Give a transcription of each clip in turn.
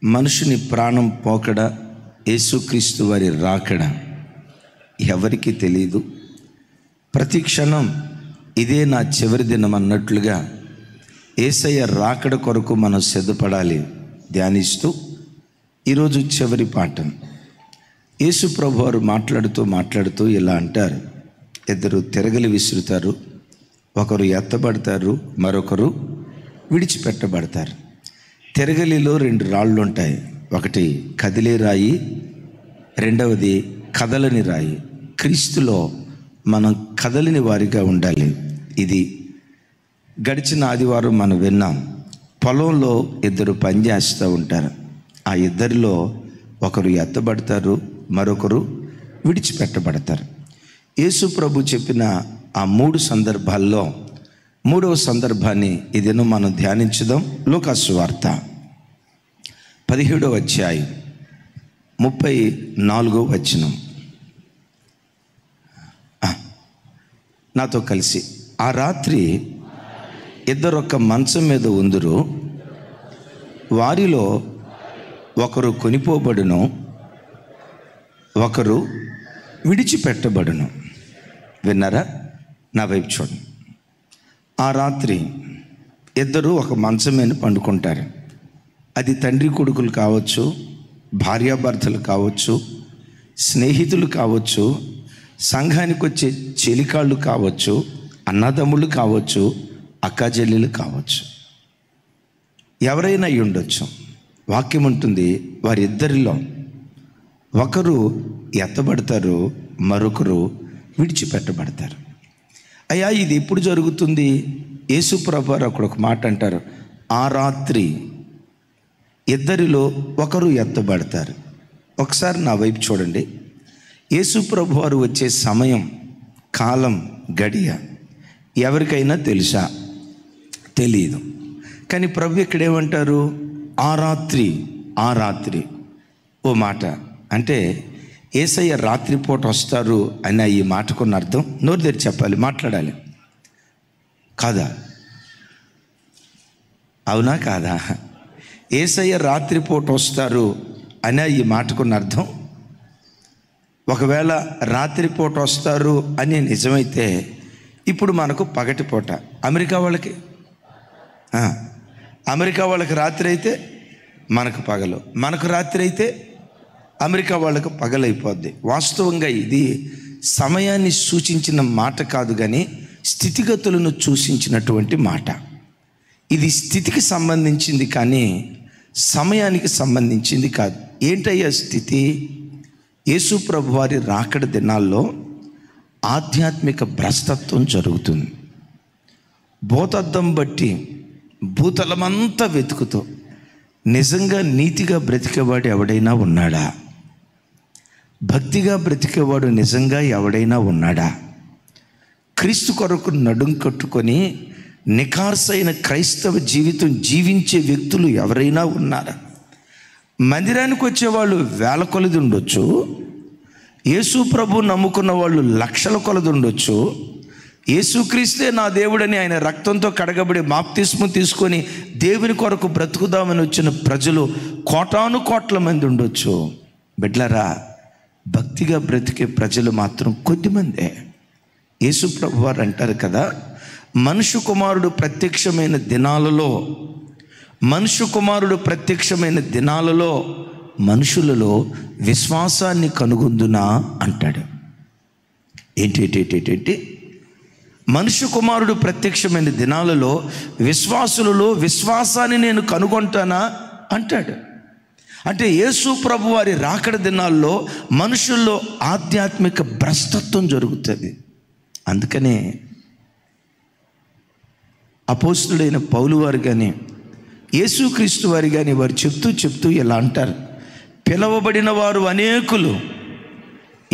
మనుషుని ప్రాణం పోకడ, యేసుక్రీస్తు వారి రాకడ ఎవరికి తెలియదు. ప్రతి క్షణం ఇదే నా చివరి దినం అన్నట్లుగా యేసయ్య రాకడ కొరకు మనం సిద్ధపడాలి. ధ్యానిస్తూ ఈరోజు చివరి పాఠం. యేసు ప్రభు వారు మాట్లాడుతూ ఇలా అంటారు, ఇద్దరు తిరగలి విసురుతారు, ఒకరు ఎత్తబడతారు, మరొకరు విడిచిపెట్టబడతారు. తిరగలిలో 2 రాళ్ళు ఉంటాయి. ఒకటి కదిలే రాయి, రెండవది కదలని రాయి. క్రీస్తులో మనం కదలని వారిగా ఉండాలి. ఇది గడిచిన ఆదివారం మనం విన్నాం. పొలంలో ఇద్దరు పనిచేస్తూ ఉంటారు. ఆ ఇద్దరిలో ఒకరు ఎత్తబడతారు, మరొకరు విడిచిపెట్టబడతారు. యేసు ప్రభు చెప్పిన ఆ 3 సందర్భాల్లో 3వ సందర్భాన్ని ఇదేనో మనం ధ్యానించుదాం. లూకా సువార్త 17వ అధ్యాయం 34వ వచనం. నాతో కలిసి, ఆ రాత్రి ఇద్దరొక్క మంచం మీద ఉందురు, వారిలో ఒకరు కొనిపోబడును, ఒకరు విడిచిపెట్టబడును. విన్నారా? నా వైపు చూడండి. ఆ రాత్రి ఇద్దరు ఒక మంచం మీద పండుకుంటారు. అది తండ్రి కొడుకులు కావచ్చు, భార్యాభర్తలు కావచ్చు, స్నేహితులు కావచ్చు, సంఘానికి వచ్చే చెలికాళ్ళు కావచ్చు, అన్నదమ్ములు కావచ్చు, అక్కాచెల్లెలు కావచ్చు, ఎవరైనా అయి ఉండొచ్చు. వాక్యం ఉంటుంది, వారిద్దరిలో ఒకరు ఎత్తబడతారు, మరొకరు విడిచిపెట్టబడతారు. అయ్యా, ఇది ఎప్పుడు జరుగుతుంది? యేసు ప్రభు వారు అక్కడ ఒక మాట అంటారు, ఆ రాత్రి ఇద్దరిలో ఒకరు ఎత్తబడతారు. ఒకసారి నా వైపు చూడండి. యేసు ప్రభు వారు వచ్చే సమయం, కాలం, గడియ ఎవరికైనా తెలుసా? తెలియదు. కానీ ప్రభు ఇక్కడేమంటారు? ఆ రాత్రి. ఓ మాట అంటే యేసయ్య రాత్రిపూట వస్తారు అని ఈ మాటకున్న అర్థం. నోరు తెరిచి చెప్పాలి, మాట్లాడాలి. కాదా? అవునా కాదా? యేసయ్య రాత్రిపూట వస్తారు అని ఈ మాటకున్న అర్థం. ఒకవేళ రాత్రిపూట వస్తారు అని నిజమైతే ఇప్పుడు మనకు పగటిపూట. అమెరికా వాళ్ళకి రాత్రి అయితే మనకు పగలు, మనకు రాత్రి అయితే అమెరికా వాళ్ళకు పగలైపోద్ది. వాస్తవంగా ఇది సమయాన్ని సూచించిన మాట కాదు, కానీ స్థితిగతులను సూచించినటువంటి మాట. ఇది స్థితికి సంబంధించింది కానీ సమయానికి సంబంధించింది కాదు. ఏంటయ్యా స్థితి? యేసు ప్రభు వారి రాకడ దినాల్లో ఆధ్యాత్మిక భ్రష్టత్వం జరుగుతుంది. భూతద్దం బట్టి భూతలమంతా వెతుకుతూ నిజంగా నీతిగా బ్రతికేవాడు ఎవడైనా ఉన్నాడా? భక్తిగా బ్రతికేవాడు నిజంగా ఎవడైనా ఉన్నాడా? క్రీస్తు కొరకు నడుం కట్టుకొని నిఖార్సైన క్రైస్తవ జీవితం జీవించే వ్యక్తులు ఎవరైనా ఉన్నారా? మందిరానికి వచ్చేవాళ్ళు 1000 కొలది ఉండొచ్చు, యేసు ప్రభు నమ్ముకున్న వాళ్ళు 1,00,000 కొలది ఉండొచ్చు. యేసుక్రీస్తే నా దేవుడని ఆయన రక్తంతో కడగబడి బాప్తిస్మం తీసుకొని దేవుని కొరకు బ్రతుకుదామని వచ్చిన ప్రజలు కోటాను కోట్ల మంది ఉండొచ్చు. బిడ్డలారా, భక్తిగా బ్రతికే ప్రజలు మాత్రం కొద్దిమందే. యేసు ప్రభు వారు అంటారు కదా, మనుష్య కుమారుడు ప్రత్యక్షమైన దినాలలో మనుషులలో విశ్వాసాన్ని కనుగొందునా అంటాడు. ఏంటి? మనుష్య కుమారుడు ప్రత్యక్షమైన దినాలలో విశ్వాసులలో విశ్వాసాన్ని నేను కనుగొంటానా అంటాడు. అంటే యేసు ప్రభు వారి రాకడ దినాల్లో మనుషుల్లో ఆధ్యాత్మిక భ్రష్టత్వం జరుగుతుంది. అందుకనే అపోస్తుడైన పౌలు వారు కానీ యేసుక్రీస్తు వారు కానీ వారు చెప్తూ ఇలా అంటారు, పిలవబడిన వారు అనేకులు,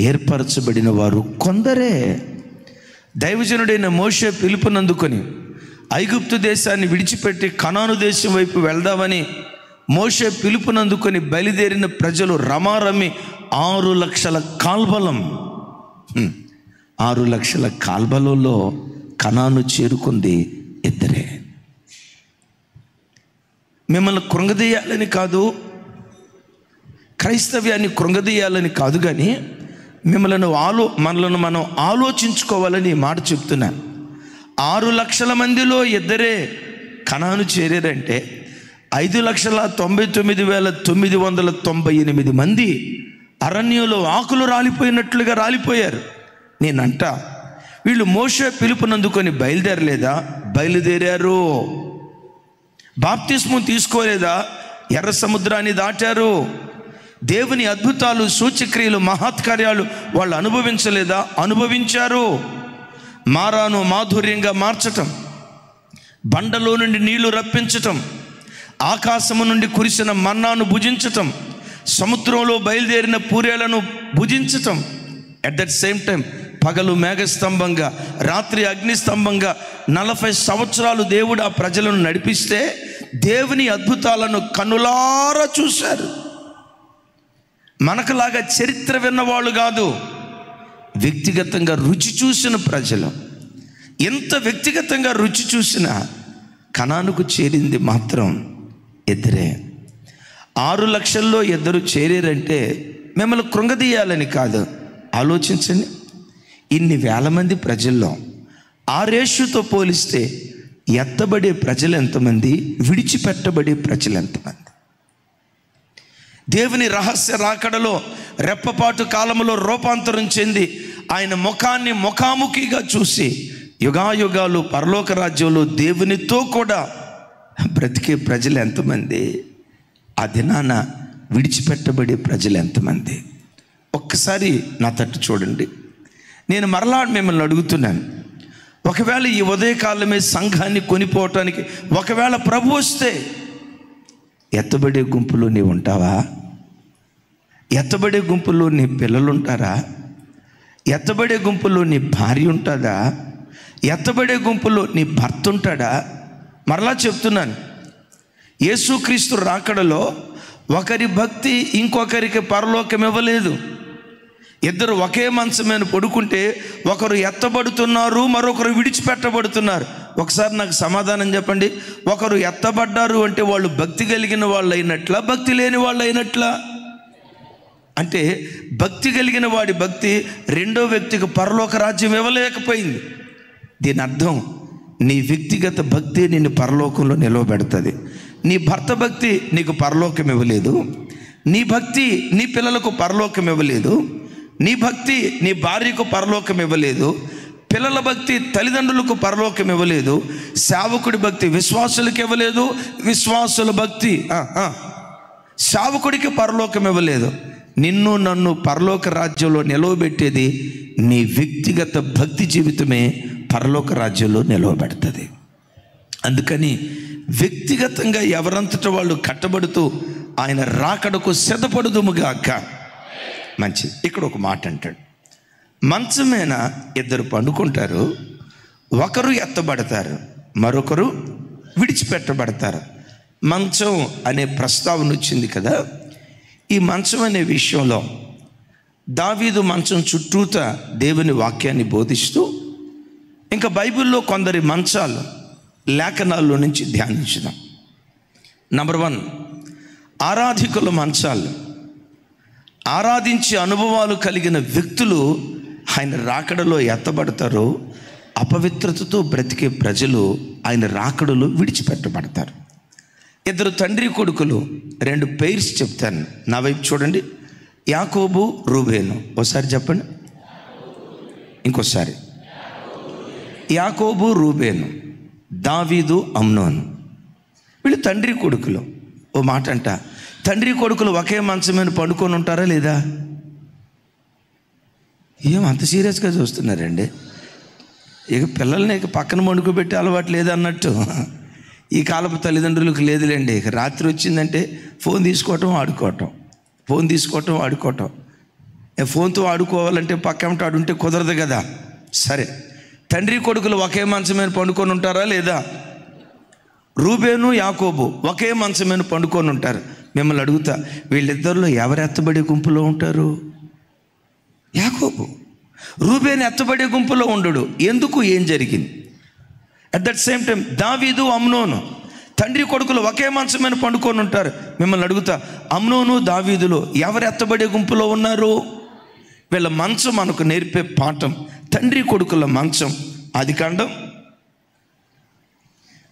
ఏర్పరచబడిన వారు కొందరే. దైవజనుడైన మోషే పిలుపునందుకొని ఐగుప్తు దేశాన్ని విడిచిపెట్టి కనాను దేశం వైపు వెళ్దామని మోషే పిలుపునందుకొని బయలుదేరిన ప్రజలు రమారమి 6 లక్షల కాల్బలం. 6 లక్షల కాల్బలంలో కనాను చేరుకుంది ఇద్దరే. మిమ్మల్ని కృంగదీయాలని కాదు, క్రైస్తవ్యాన్ని కృంగదీయాలని కాదు, కానీ మనలను మనం ఆలోచించుకోవాలని ఈ మాట చెప్తున్నాను. 6 లక్షల మందిలో 2 కనాను చేరారంటే 5,99,998 మంది అరణ్యంలో ఆకులు రాలిపోయినట్లుగా రాలిపోయారు. నేనంట, వీళ్ళు మోషే పిలుపునందుకొని బయలుదేరలేదా? బయలుదేరారు. బాప్తిస్మం తీసుకోలేదా? ఎర్ర సముద్రాన్ని దాటారు. దేవుని అద్భుతాలు, సూచక్రియలు, మహత్కార్యాలు వాళ్ళు అనుభవించలేదా? అనుభవించారు. మారాను మాధుర్యంగా మార్చటం, బండలో నుండి నీళ్లు రప్పించటం, ఆకాశము నుండి కురిసిన మన్నాను భుజించటం, సముద్రంలో బయలుదేరిన పూరేలను భుజించటం, అట్ దట్ సేమ్ టైం పగలు మేఘస్తంభంగా, రాత్రి అగ్నిస్తంభంగా 40 సంవత్సరాలు దేవుడు ఆ ప్రజలను నడిపిస్తే దేవుని అద్భుతాలను కనులారా చూశారు. మనకులాగా చరిత్ర విన్నవాళ్ళు కాదు, వ్యక్తిగతంగా రుచి చూసిన ప్రజలు. ఎంత వ్యక్తిగతంగా రుచి చూసినా కనానుకు చేరింది మాత్రం 2. 6 లక్షల్లో 2 చేరారంటే మిమ్మల్ని కృంగదీయాలని కాదు. ఆలోచించండి, ఇన్ని వేల మంది ప్రజల్లో ఆ రేషుతో పోలిస్తే ఎత్తబడే ప్రజలు ఎంతమంది, విడిచిపెట్టబడే ప్రజలు ఎంతమంది? దేవుని రహస్య రాకడలో రెప్పపాటు కాలంలో రూపాంతరం చెంది ఆయన ముఖాన్ని ముఖాముఖిగా చూసి యుగాయుగాలు పరలోక రాజ్యంలో దేవునితో కూడా బ్రతికే ప్రజలు ఎంతమంది? ఆ దినాన విడిచిపెట్టబడే ప్రజలు ఎంతమంది? ఒక్కసారి నా తట్టు చూడండి. నేను మరలా మిమ్మల్ని అడుగుతున్నాను, ఒకవేళ ఈ ఉదయకాలమే సంఘాన్ని కొనిపోవటానికి ఒకవేళ ప్రభు వస్తే ఎత్తబడే గుంపులో నీవు ఉంటావా? ఎత్తబడే గుంపులో నీ పిల్లలు ఉంటారా? ఎత్తబడే గుంపులో నీ భార్య ఉంటుందా? ఎత్తబడే గుంపులో నీ భర్త ఉంటాడా? మరలా చెప్తున్నాను, యేసుక్రీస్తు రాకడలో ఒకరి భక్తి ఇంకొకరికి పరలోకం ఇవ్వలేదు. 2 ఒకే మంచం మీద పడుకుంటే ఒకరు ఎత్తబడుతున్నారు, మరొకరు విడిచిపెట్టబడుతున్నారు. ఒకసారి నాకు సమాధానం చెప్పండి. ఒకరు ఎత్తబడ్డారు అంటే వాళ్ళు భక్తి కలిగిన వాళ్ళు అయినట్లా, భక్తి లేని వాళ్ళు అయినట్లా? అంటే భక్తి కలిగిన వాడి భక్తి రెండో వ్యక్తికి పరలోక రాజ్యం ఇవ్వలేకపోయింది. దీని అర్థం నీ వ్యక్తిగత భక్తి నిన్ను పరలోకంలో నిలవబెడుతుంది. నీ భర్త భక్తి నీకు పరలోకం ఇవ్వలేదు, నీ భక్తి నీ పిల్లలకు పరలోకం ఇవ్వలేదు, నీ భక్తి నీ భార్యకు పరలోకం ఇవ్వలేదు, పిల్లల భక్తి తల్లిదండ్రులకు పరలోకం ఇవ్వలేదు, సేవకుడి భక్తి విశ్వాసులకు ఇవ్వలేదు, విశ్వాసుల భక్తి సేవకుడికి పరలోకం ఇవ్వలేదు. నిన్ను నన్ను పరలోక రాజ్యంలో నిలవబెట్టేది నీ వ్యక్తిగత భక్తి జీవితమే పరలోక రాజ్యంలో నిలవబెడుతుంది. అందుకని వ్యక్తిగతంగా ఎవరంతట వాళ్ళు కట్టబడుతూ ఆయన రాకడకు సిద్ధపడుదుముగాక. మంచిది. ఇక్కడ ఒక మాట అంటాడు, మంచం మీద 2 పండుకుంటారు, ఒకరు ఎత్తబడతారు, మరొకరు విడిచిపెట్టబడతారు. మంచం అనే ప్రస్తావన వచ్చింది కదా. ఈ మంచం అనే విషయంలో దావీదు మంచం చుట్టూత దేవుని వాక్యాన్ని బోధిస్తూ ఇంకా బైబిల్లో కొందరి మంచాలు లేఖనాల్లో నుంచి ధ్యానించుదాం. నంబర్ 1, ఆరాధికుల మంచాలు. ఆరాధించే అనుభవాలు కలిగిన వ్యక్తులు ఆయన రాకడలో ఎత్తబడతారు. అపవిత్రతతో బ్రతికే ప్రజలు ఆయన రాకడలో విడిచిపెట్టబడతారు. 2 తండ్రి కొడుకులు, 2 పెయిర్స్ చెప్తాను, నా వైపు చూడండి. యాకోబు, రూబేను. ఒకసారి చెప్పండి, ఇంకోసారి. యాకోబు, రూబేను, దావీదు, అమ్నోను. వీళ్ళు తండ్రి కొడుకులు. ఓ మాట అంట, తండ్రి కొడుకులు ఒకే మంచం మీద పండుకొని ఉంటారా లేదా? ఏం అంత సీరియస్గా చూస్తున్నారండి? ఇక పిల్లల్ని ఇక పక్కన పండుకోబెట్టే అలవాటు లేదన్నట్టు ఈ కాలపు తల్లిదండ్రులకు లేదులేండి. ఇక రాత్రి వచ్చిందంటే ఫోన్ తీసుకోవటం ఆడుకోవటం, ఫోన్ తీసుకోవటం ఆడుకోవటం. ఫోన్తో ఆడుకోవాలంటే పక్కన ఆడుంటే కుదరదు కదా. సరే, తండ్రి కొడుకులు ఒకే మంచం మీద పండుకొని ఉంటారా లేదా? రూబేను, యాకోబు ఒకే మంచం మీద పండుకొని ఉంటారు. మిమ్మల్ని అడుగుతా, వీళ్ళిద్దరిలో ఎవరు ఎత్తబడే గుంపులో ఉంటారు? యాకోబు. రూబేను ఎత్తబడే గుంపులో ఉండడు. ఎందుకు? ఏం జరిగింది? అట్ దట్ సేమ్ టైం దావీదు, అమ్నోను తండ్రి కొడుకులు ఒకే మంచం మీద పండుకొని ఉంటారు. మిమ్మల్ని అడుగుతా, అమ్నోను దావీదులు ఎవరు ఎత్తబడే గుంపులో ఉన్నారు? వీళ్ళ మంచం మనకు నేర్పే పాఠం తండ్రి కొడుకుల మంచం. ఆదికాండం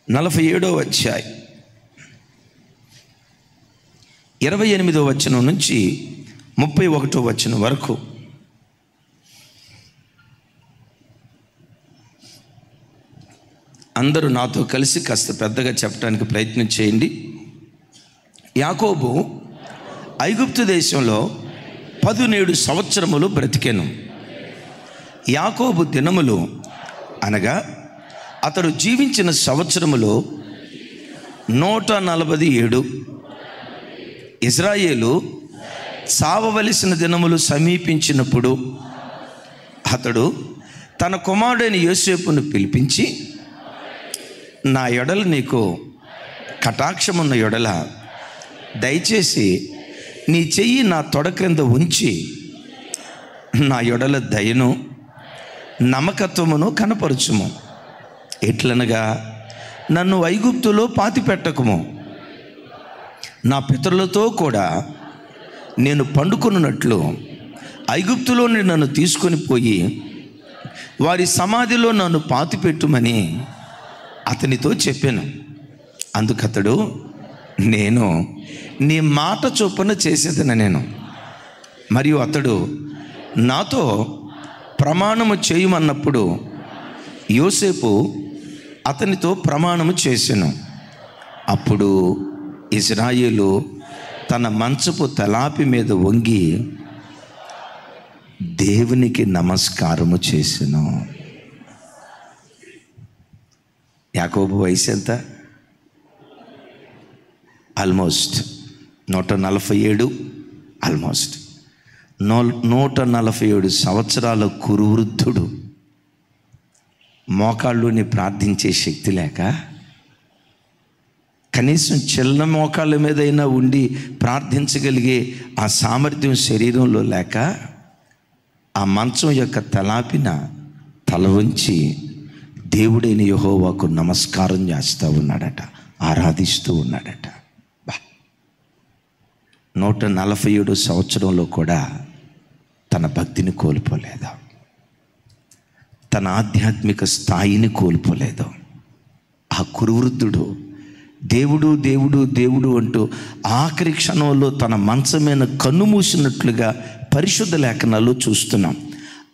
47వ అధ్యాయం 28వ వచనం నుంచి 31వ వచనం వరకు. అందరూ నాతో కలిసి కాస్త పెద్దగా చెప్పడానికి ప్రయత్నం చేయండి. యాకోబు ఐగుప్తు దేశంలో 17 సంవత్సరములు బ్రతికెను. యాకోబు దినములు అనగా అతడు జీవించిన సంవత్సరములు 147. ఇజ్రాయేలు చావవలసిన దినములు సమీపించినప్పుడు అతడు తన కుమారుడైన యోసేపును పిలిపించి, నా యొడల నీకు కటాక్షమున్న యొడల దయచేసి నీ చెయ్యి నా తొడ క్రింద ఉంచి నా యొడల దయను నమ్మకత్వమును కనపరచుము. ఎట్లనగా నన్ను ఐగుప్తులో పాతిపెట్టకుము, నా పితరులతో కూడా నేను పండుకొనున్నట్లు ఐగుప్తులో నన్ను తీసుకొని పోయి వారి సమాధిలో నన్ను పాతిపెట్టుమని అతనితో చెప్పాను. అందుకతడు, నేను నీ మాట చొప్పున చేసేదన నేను. మరియు అతడు నాతో ప్రమాణము చేయమన్నప్పుడు యోసేపు అతనితో ప్రమాణము చేసెను. అప్పుడు ఇజ్రాయేలు తన మంచపు తలాపి మీద వంగి దేవునికి నమస్కారము చేసెను. యాకోబు వయసు ఎంత? ఆల్మోస్ట్ 147. ఆల్మోస్ట్ 147 సంవత్సరాల కురువృద్ధుడు. మోకాళ్ళుని ప్రార్థించే శక్తి లేక, కనీసం చిన్న మోకాళ్ళ మీదైనా ఉండి ప్రార్థించగలిగే ఆ సామర్థ్యం శరీరంలో లేక ఆ మంచం యొక్క తలాపిన తల వంచి దేవుడైన యెహోవాకు నమస్కారం చేస్తూ ఉన్నాడట, ఆరాధిస్తూ ఉన్నాడట. 147 సంవత్సరంలో కూడా తన భక్తిని కోల్పోలేదు, తన ఆధ్యాత్మిక స్థాయిని కోల్పోలేదు. ఆ కురువృద్ధుడు దేవుడు దేవుడు దేవుడు అంటూ ఆఖరి క్షణంలో తన మంచమైన కన్ను మూసినట్లుగా పరిశుద్ధ లేఖనాల్లో చూస్తున్నాం.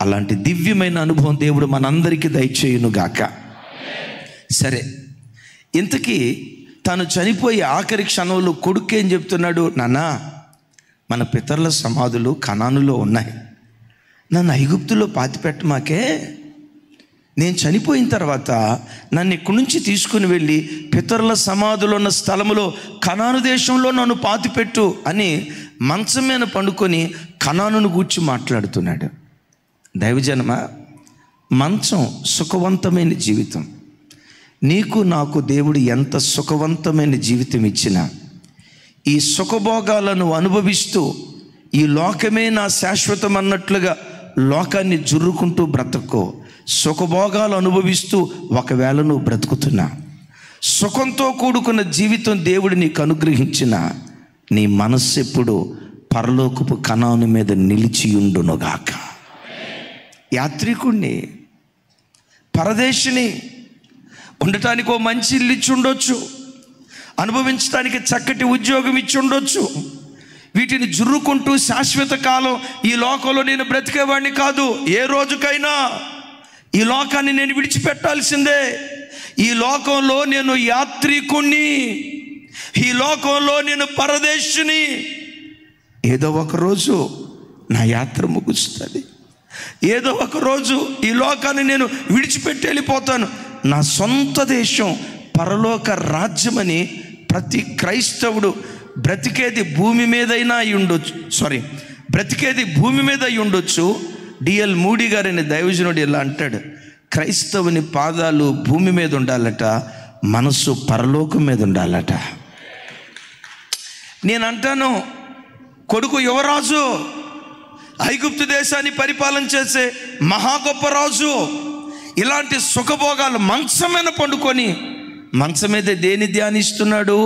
అలాంటి దివ్యమైన అనుభవం దేవుడు మనందరికీ దయచేయునుగాక. సరే, ఇంతకీ తను చనిపోయి ఆఖరి క్షణంలో కొడుకు ఏం చెప్తున్నాడు? నాన్న, మన పితరుల సమాధులు కనానులో ఉన్నాయి, నన్ను ఐగుప్తులో పాతిపెట్టమాకే, నేను చనిపోయిన తర్వాత నన్ను ఇక్కడి నుంచి తీసుకుని వెళ్ళి పితరుల సమాధులు ఉన్న స్థలములో కనాను దేశంలో నన్ను పాతిపెట్టు అని మంచం మీద పండుకొని కనానును గూర్చి మాట్లాడుతున్నాడు. దైవజనమ, మంచం సుఖవంతమైన జీవితం. నీకు నాకు దేవుడు ఎంత సుఖవంతమైన జీవితం ఇచ్చినా ఈ సుఖభోగాలను అనుభవిస్తూ ఈ లోకమే నా శాశ్వతం అన్నట్లుగా లోకాన్ని జుర్రుకుంటూ బ్రతకో. సుఖభోగాలు అనుభవిస్తూ ఒకవేళ నువ్వు బ్రతుకుతున్నా, సుఖంతో కూడుకున్న జీవితం దేవుడు నీకు అనుగ్రహించిన, నీ మనస్సు ఎప్పుడు పరలోకపు కనాను మీద నిలిచి ఉండునుగాక. యాత్రికుణ్ణి, పరదేశిని, ఉండటానికి ఓ మంచి ఇల్లు ఇచ్చి ఉండొచ్చు, అనుభవించడానికి చక్కటి ఉద్యోగం ఇచ్చి ఉండొచ్చు. వీటిని జుర్రుకుంటూ శాశ్వత కాలం ఈ లోకంలో నేను బ్రతికేవాడిని కాదు. ఏ రోజుకైనా ఈ లోకాన్ని నేను విడిచిపెట్టాల్సిందే. ఈ లోకంలో నేను యాత్రికుణ్ణి, ఈ లోకంలో నేను పరదేశిని. ఏదో ఒక రోజు నా యాత్ర ముగుస్తుంది, ఏదో ఒక రోజు ఈ లోకాన్ని నేను విడిచిపెట్టి వెళ్ళిపోతాను. నా సొంత దేశం పరలోక రాజ్యమని ప్రతి క్రైస్తవుడు బ్రతికేది భూమి మీదైనా అయి ఉండొచ్చు, బ్రతికేది భూమి మీద అయి ఉండొచ్చు. డిఎల్ మూడీ గారని దైవజనుడు ఇలా అంటాడు, క్రైస్తవుని పాదాలు భూమి మీద ఉండాలట, మనసు పరలోకం మీద ఉండాలట. నేను అంటాను, కొడుకు యువరాజు, ఐగుప్తు దేశాన్ని పరిపాలన చేసే మహా గొప్ప రాజు, ఇలాంటి సుఖభోగాలు మంచమైన పండుకొని మంచం మీద దేని ధ్యానిస్తున్నాడు?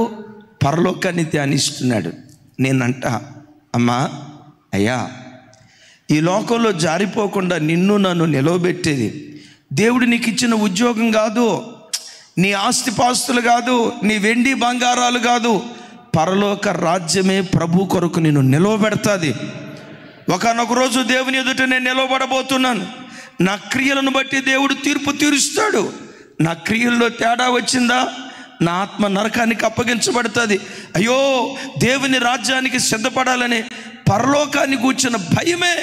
పరలోకాన్ని ధ్యానిస్తున్నాడు. నేనంట, అమ్మా, అయ్యా, ఈ లోకంలో జారిపోకుండా నిన్ను నన్ను నిలవబెట్టేది దేవుడు నీకు ఇచ్చిన ఉద్యోగం కాదు, నీ ఆస్తిపాస్తులు కాదు, నీ వెండి బంగారాలు కాదు. పరలోక రాజ్యమే ప్రభు కొరకు నిన్ను నిలవబెడతాది. ఒకనొక రోజు దేవుని ఎదుట నేను నిలవబడబోతున్నాను. నా క్రియలను బట్టి దేవుడు తీర్పు తీరుస్తాడు. నా క్రియల్లో తేడా వచ్చిందా, నా ఆత్మ నరకానికి అప్పగించబడుతుంది. అయ్యో, దేవుని రాజ్యానికి సిద్ధపడాలని పరలోకాన్ని కూర్చున్న భయమే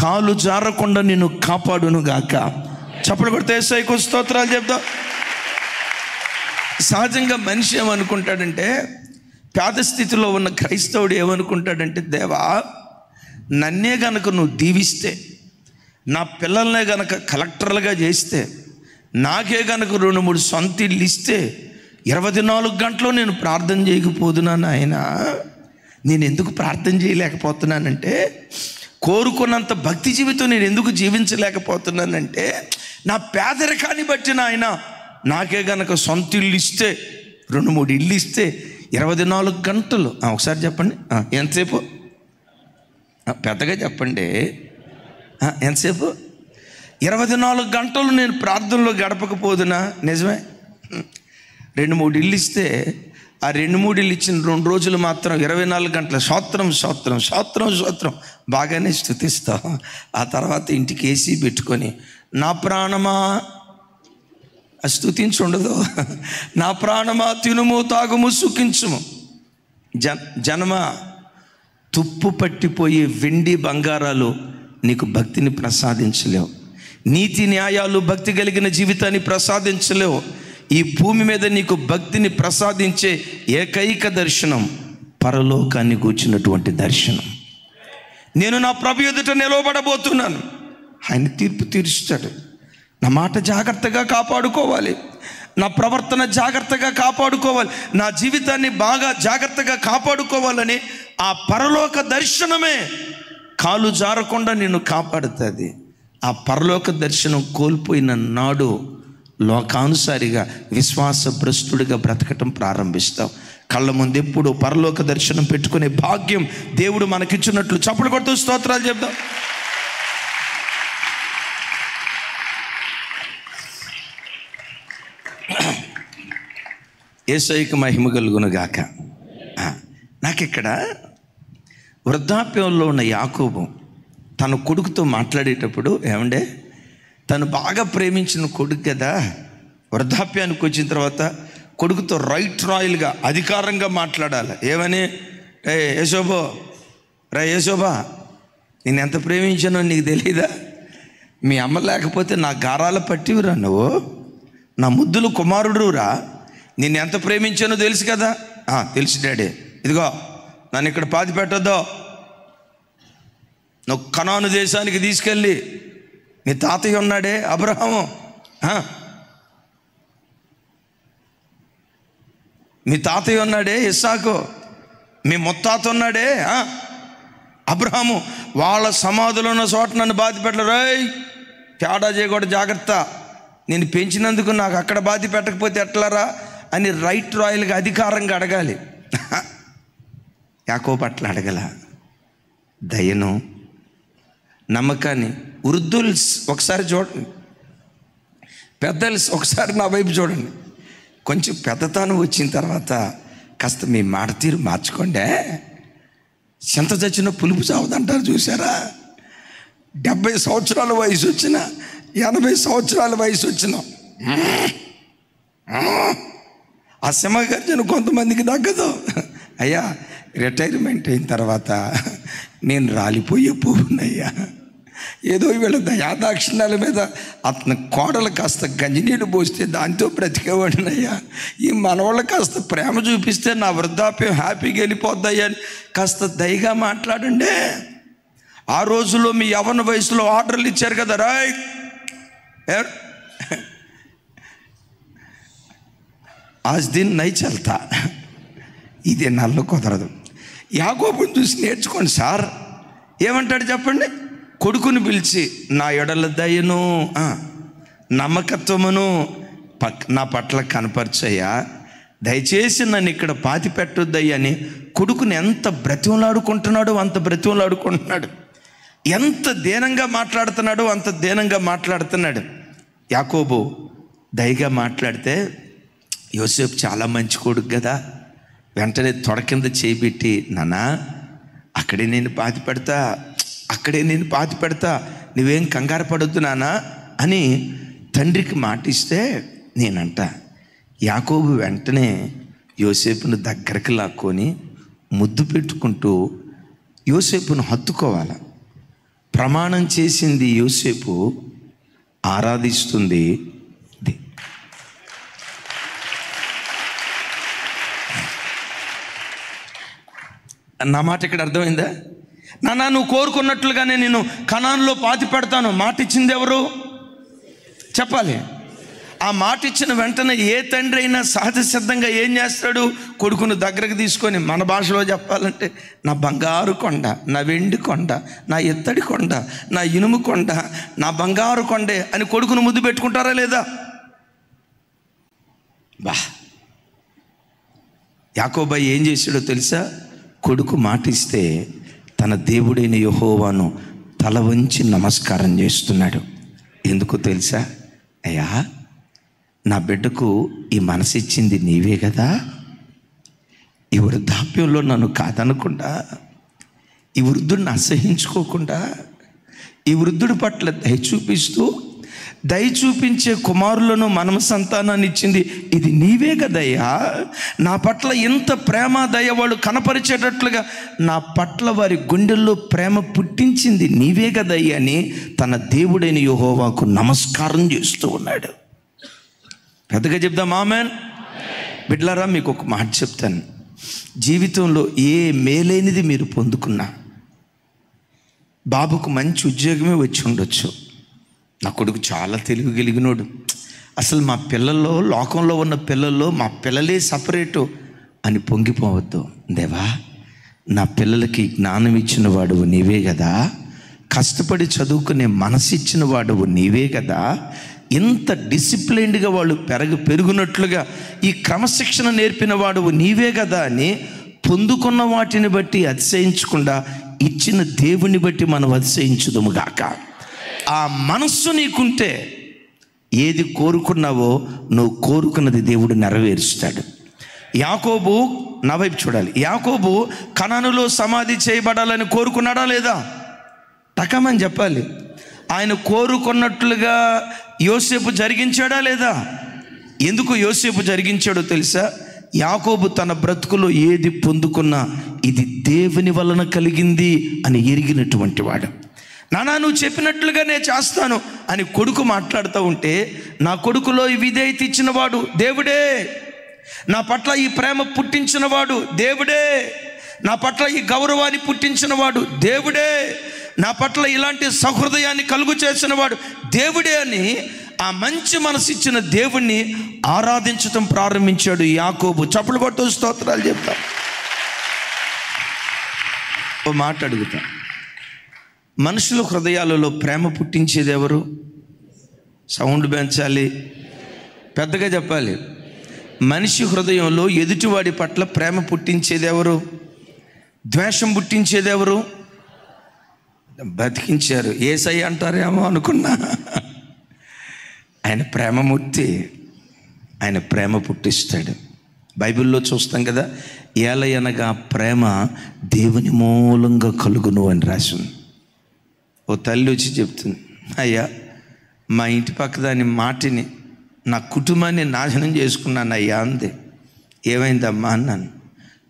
కాలు జారకుండా నిన్ను కాపాడును గాక. చప్పలు కొడితే యేసయ్యకు స్తోత్రాలు చెప్దాం. సహజంగా మనిషి ఏమనుకుంటాడంటే, పేద స్థితిలో ఉన్న క్రైస్తవుడు ఏమనుకుంటాడంటే, దేవా, నన్నే గనక నువ్వు దీవిస్తే, నా పిల్లల్నే గనక కలెక్టర్లుగా చేస్తే, నాకే గనక 2-3 సొంత ఇల్లు ఇస్తే 24 గంటలు నేను ప్రార్థన చేయకపోతున్నాను. ఆయన, నేను ఎందుకు ప్రార్థన చేయలేకపోతున్నానంటే, కోరుకున్నంత భక్తి జీవితం నేను ఎందుకు జీవించలేకపోతున్నానంటే, నా పేదరికాన్ని బట్టి నాయన నాకే గనక సొంత ఇల్లు ఇస్తే, 2-3 ఇల్లు ఇస్తే 24 గంటలు. ఒకసారి చెప్పండి, ఎంతసేపు? పెద్దగా చెప్పండి, ఎంతసేపు? 24 గంటలు నేను ప్రార్థనలో గడపకపోదునా? నిజమే. 2-3 ఇల్లు ఇస్తే ఆ 2-3 ఇల్లు ఇచ్చిన 2 రోజులు మాత్రం 24 గంటల స్తోత్రం స్తోత్రం స్తోత్రం స్తోత్రం బాగానే స్తుతిస్తాం. ఆ తర్వాత ఇంటికి ఏసీ పెట్టుకొని, నా ప్రాణమా స్తుతించి ఉండదు, నా ప్రాణమా తినుము తాగుము సుఖించుము. జనమా, తుప్పు పట్టిపోయే వెండి బంగారాలు నీకు భక్తిని ప్రసాదించలేవు. నీతి న్యాయాలు భక్తి కలిగిన జీవితాన్ని ప్రసాదించలేవు. ఈ భూమి మీద నీకు భక్తిని ప్రసాదించే ఏకైక దర్శనం పరలోకాన్ని కూర్చున్నటువంటి దర్శనం. నేను నా ప్రభు ఎదుట నిలవబడబోతున్నాను. ఆయన తీర్పు తీరుస్తాడు. నా మాట జాగ్రత్తగా కాపాడుకోవాలి, నా ప్రవర్తన జాగ్రత్తగా కాపాడుకోవాలి, నా జీవితాన్ని బాగా జాగ్రత్తగా కాపాడుకోవాలని ఆ పరలోక దర్శనమే కాలు జారకుండా నిన్ను కాపాడుతుంది. ఆ పరలోక దర్శనం కోల్పోయిన నాడు లోకానుసారిగా విశ్వాసభ్రష్టుడిగా బ్రతకటం ప్రారంభిస్తాం. కళ్ళ ముందు ఎప్పుడు పరలోక దర్శనం పెట్టుకునే భాగ్యం దేవుడు మనకిచ్చినట్లు చప్పలు కొడుతూ స్తోత్రాలు చెప్దాం. యేసయ్యకు మహిమ కలుగును గాక. నాకిక్కడ వృద్ధాప్యంలో ఉన్న యాకోబు తన కొడుకుతో మాట్లాడేటప్పుడు, ఏమండే, తను బాగా ప్రేమించిన కొడుకు కదా, వృద్ధాప్యానికి వచ్చిన తర్వాత కొడుకుతో రాయల్గా అధికారంగా మాట్లాడాలి. ఏమని? యేసోబో, యేసోబా, నేను ఎంత ప్రేమించానో నీకు తెలీదా? మీ అమ్మ లేకపోతే నా గారాల పట్టివురా, నువ్వు నా ముద్దులు కుమారుడురా, నిన్ను ఎంత ప్రేమించానో తెలుసు కదా. తెలుసు డాడీ, ఇదిగో నన్ను ఇక్కడ పాతి పెట్టొద్దు, నువ్వు కనాను దేశానికి తీసుకెళ్ళి, మీ తాతయ్య ఉన్నాడే అబ్రహాము, మీ తాతయ్య ఉన్నాడే ఇస్సాకు, మీ ముత్తాత ఉన్నాడే అబ్రహాము, వాళ్ళ సమాధులు ఉన్న చోట నన్ను బాధ పెట్టరు. రేయ్, తేడా చేయకూడదు, జాగ్రత్త, నేను పెంచినందుకు నాకు అక్కడ బాధ పెట్టకపోతే ఎట్లారా అని రాయల్గా అధికారంగా అడగాలి. యాకోబు అట్లా అడగల. దయను, నమ్మకాన్ని. వృద్ధుల్స్ ఒకసారి చూడండి, పెద్దల్స్ ఒకసారి నా వైపు చూడండి. కొంచెం పెద్దతనం వచ్చిన తర్వాత కాస్త మీ మాట తీరు మార్చుకోండి. చింత చచ్చిన పులుపు చావదంటారు చూసారా? 70 సంవత్సరాల వయసు వచ్చిన, 80 సంవత్సరాల వయసు వచ్చిన ఆ సింహగర్జన కొంతమందికి తగ్గదు. అయ్యా, రిటైర్మెంట్ అయిన తర్వాత నేను రాలిపోయే పువ్వునయ్యా, ఏదో వీళ్ళ దయాదాక్షిణ్యాల మీద అతని కోడలు కాస్త గంజినీళ్ళు పోస్తే దాంతో బ్రతికేవాడినయ్యా, ఈ మనవాళ్ళు కాస్త ప్రేమ చూపిస్తే నా వృద్ధాప్యం హ్యాపీగా వెళ్ళిపోద్దయ్యా అని కాస్త దయగా మాట్లాడండి. ఆ రోజుల్లో మీ యవ్వన వయసులో ఆర్డర్లు ఇచ్చారు కదా, రాయ్ ఆజ్ దిన్ నై చల్తా, ఇది నల్ల కుదరదు. యాకోబుని చూసి నేర్చుకోండి సార్. ఏమంటాడు చెప్పండి? కొడుకుని పిలిచి, నా ఎడల దయను, నమ్మకత్వమును, నా పట్ల కనపరచయ్యా, దయచేసి నన్ను ఇక్కడ పాతి పెట్టొద్దయ్యా అని కొడుకుని ఎంత బ్రతిమలాడుకుంటున్నాడో అంత బ్రతిమలాడుకుంటున్నాడు. ఎంత దీనంగా మాట్లాడుతున్నాడో అంత దీనంగా మాట్లాడుతున్నాడు. యాకోబు దయగా మాట్లాడితే యోసేపు చాలా మంచి కొడుకు కదా, వెంటనే తొడ కింద చేపెట్టి, నాన్న అక్కడే నేను పాతి పెడతా, నువ్వేం కంగారు పడొద్దు నాన్న అని తండ్రికి మాటిస్తే, నేనంట యాకోబు వెంటనే యోసేపును దగ్గరికి లాక్కొని ముద్దు పెట్టుకుంటూ యోసేపును హత్తుకోవాలి. ప్రమాణం చేసింది యోసేపు, ఆరాధిస్తుంది. నా మాట ఇక్కడ అర్థమైందా? నాన్న నువ్వు కోరుకున్నట్లుగానే నేను కనానులో పాతి పెడతాను మాట ఇచ్చింది ఎవరు చెప్పాలి. ఆ మాట ఇచ్చిన వెంటనే ఏ తండ్రి అయినా సహజ సిద్ధంగా ఏం చేస్తాడు? కొడుకును దగ్గరకు తీసుకొని, మన భాషలో చెప్పాలంటే నా బంగారు కొండ, నా వెండి కొండ, నా ఎత్తడి కొండ, నా ఇనుము కొండ, నా బంగారు కొండే అని కొడుకును ముద్దు పెట్టుకుంటారా లేదా? బా, యాకోబు ఏం చేశాడో తెలుసా? కొడుకు మాటిస్తే తన దేవుడైన యెహోవాను తల వంచి నమస్కారం చేస్తున్నాడు. ఎందుకో తెలుసా? అయ్యా, నా బిడ్డకు ఈ మనసు ఇచ్చింది నీవే కదా, ఈ వృద్ధాప్యంలో నన్ను కాదనకుండా, ఈ వృద్ధుడిని అసహించుకోకుండా, ఈ వృద్ధుడి పట్ల దయ చూపించే కుమారులను మనమ సంతానాన్ని ఇచ్చింది ఇది నీవే కదయ్యా. నా పట్ల ఇంత ప్రేమ దయ వాళ్ళు కనపరిచేటట్లుగా నా పట్ల వారి గుండెల్లో ప్రేమ పుట్టించింది నీవే కదయ్యా అని తన దేవుడైన యెహోవాకు నమస్కారం చేస్తూ ఉన్నాడు. పెద్దగా చెప్దాం ఆమేన్. బిడ్డలారా, మీకు ఒక మాట చెప్తాను. జీవితంలో ఏ మేలైనది మీరు పొందుకున్నా, బాబుకు మంచి ఉద్యోగమే వచ్చి ఉండొచ్చు, నా కొడుకు చాలా తెలివి కలిగినోడు, అసలు మా పిల్లల్లో, లోకంలో ఉన్న పిల్లల్లో మా పిల్లలే సపరేటు అని పొంగిపోవద్దు. దేవా, నా పిల్లలకి జ్ఞానం ఇచ్చిన వాడువు నీవే కదా, కష్టపడి చదువుకునే మనసు ఇచ్చిన వాడువు నీవే కదా, ఇంత డిసిప్లైన్డ్గా వాళ్ళు పెరుగునట్లుగా ఈ క్రమశిక్షణ నేర్పిన వాడువు నీవే కదా అని పొందుకున్న వాటిని బట్టి అతిశయించకుండా ఇచ్చిన దేవుని బట్టి మనం అతిశయించుదుముగాక. ఆ మనస్సు నీకుంటే ఏది కోరుకున్నావో నువ్వు కోరుకున్నది దేవుడు నెరవేరుస్తాడు. యాకోబు, నా వైపు చూడాలి, యాకోబు కనానులో సమాధి చేయబడాలని కోరుకున్నాడా లేదా? టకమని చెప్పాలి. ఆయన కోరుకున్నట్లుగా యోసేపు జరిగించాడా లేదా? ఎందుకు యోసేపు జరిగించాడో తెలుసా? యాకోబు తన బ్రతుకులో ఏది పొందుకున్నా ఇది దేవుని వలన కలిగింది అని ఎరిగినటువంటి వాడు. నానా నువ్వు చెప్పినట్లుగా నేను చేస్తాను అని కొడుకు మాట్లాడుతూ ఉంటే, నా కొడుకులో ఈ విధేయత ఇచ్చినవాడు దేవుడే, నా పట్ల ఈ ప్రేమ పుట్టించినవాడు దేవుడే, నా పట్ల ఈ గౌరవాన్ని పుట్టించినవాడు దేవుడే, నా పట్ల ఇలాంటి సహృదయాన్ని కలుగు చేసినవాడు దేవుడే అని ఆ మంచి మనసు ఇచ్చిన దేవుణ్ణి ఆరాధించటం ప్రారంభించాడు యాకోబు. చప్పలు కొట్టు స్తోత్రాలు చెప్తా. ఓ మాట అడుగుతా, మనుషుల హృదయాలలో ప్రేమ పుట్టించేది ఎవరు? సౌండ్ పెంచాలి, పెద్దగా చెప్పాలి. మనిషి హృదయంలో ఎదుటివాడి పట్ల ప్రేమ పుట్టించేది ఎవరు? ద్వేషం పుట్టించేది ఎవరు? బతికించారు యేసయ్య అంటారేమో అనుకున్నా. ఆయన ప్రేమమూర్తి, ఆయన ప్రేమ పుట్టిస్తాడు. బైబిల్లో చూస్తాం కదా, ఏలయనగా ప్రేమ దేవుని మూలంగా కలుగును అని రాసింది. ఓ తల్లి వచ్చి చెప్తుంది, అయ్యా మా ఇంటి పక్క దాని మాటిని నా కుటుంబాన్ని నాశనం చేసుకున్నాను అయ్యా అంది. ఏమైందమ్మా అన్నాను.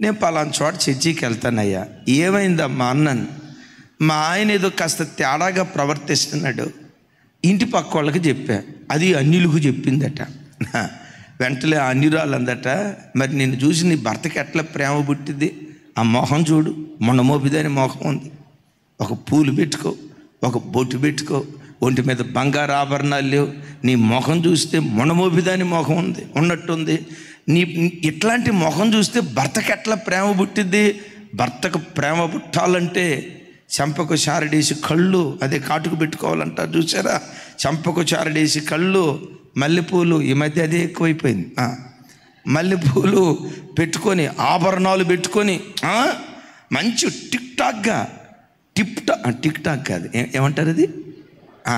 నేను పలానా చోట చర్చికి వెళ్తానయ్యా. ఏమైందమ్మా అన్నాను. మా ఆయన ఏదో కాస్త తేడాగా ప్రవర్తిస్తున్నాడు, ఇంటి పక్క వాళ్ళకి చెప్పా, అది అన్యులకు చెప్పిందట. వెంటనే అన్యురాలు అందట, మరి నిన్ను చూసి నీ భర్తకి ఎట్లా ప్రేమ పుట్టింది? ఆ మొహం చూడు, మొన్నమోపిదని మొహం ఉంది, ఒక పూలు పెట్టుకో, ఒక బొట్టు పెట్టుకో, ఒంటి మీద బంగారు ఆభరణాలు లేవు, నీ మొహం చూస్తే మొనమోపిదాని మొహం ఉన్నట్టుంది. నీ ఇట్లాంటి మొహం చూస్తే భర్తకి ఎట్లా ప్రేమ పుట్టిద్ది? భర్తకు ప్రేమ పుట్టాలంటే చెంపకు చారడేసి కళ్ళు, అదే కాటుకు పెట్టుకోవాలంటారు చూసారా, చెంపకు చారడేసి కళ్ళు, మల్లెపూలు, ఈ మధ్య అదే ఎక్కువైపోయింది. మల్లెపూలు పెట్టుకొని, ఆభరణాలు పెట్టుకొని, మంచి టిక్ టాక్ కాదు, ఏమంటారు అది,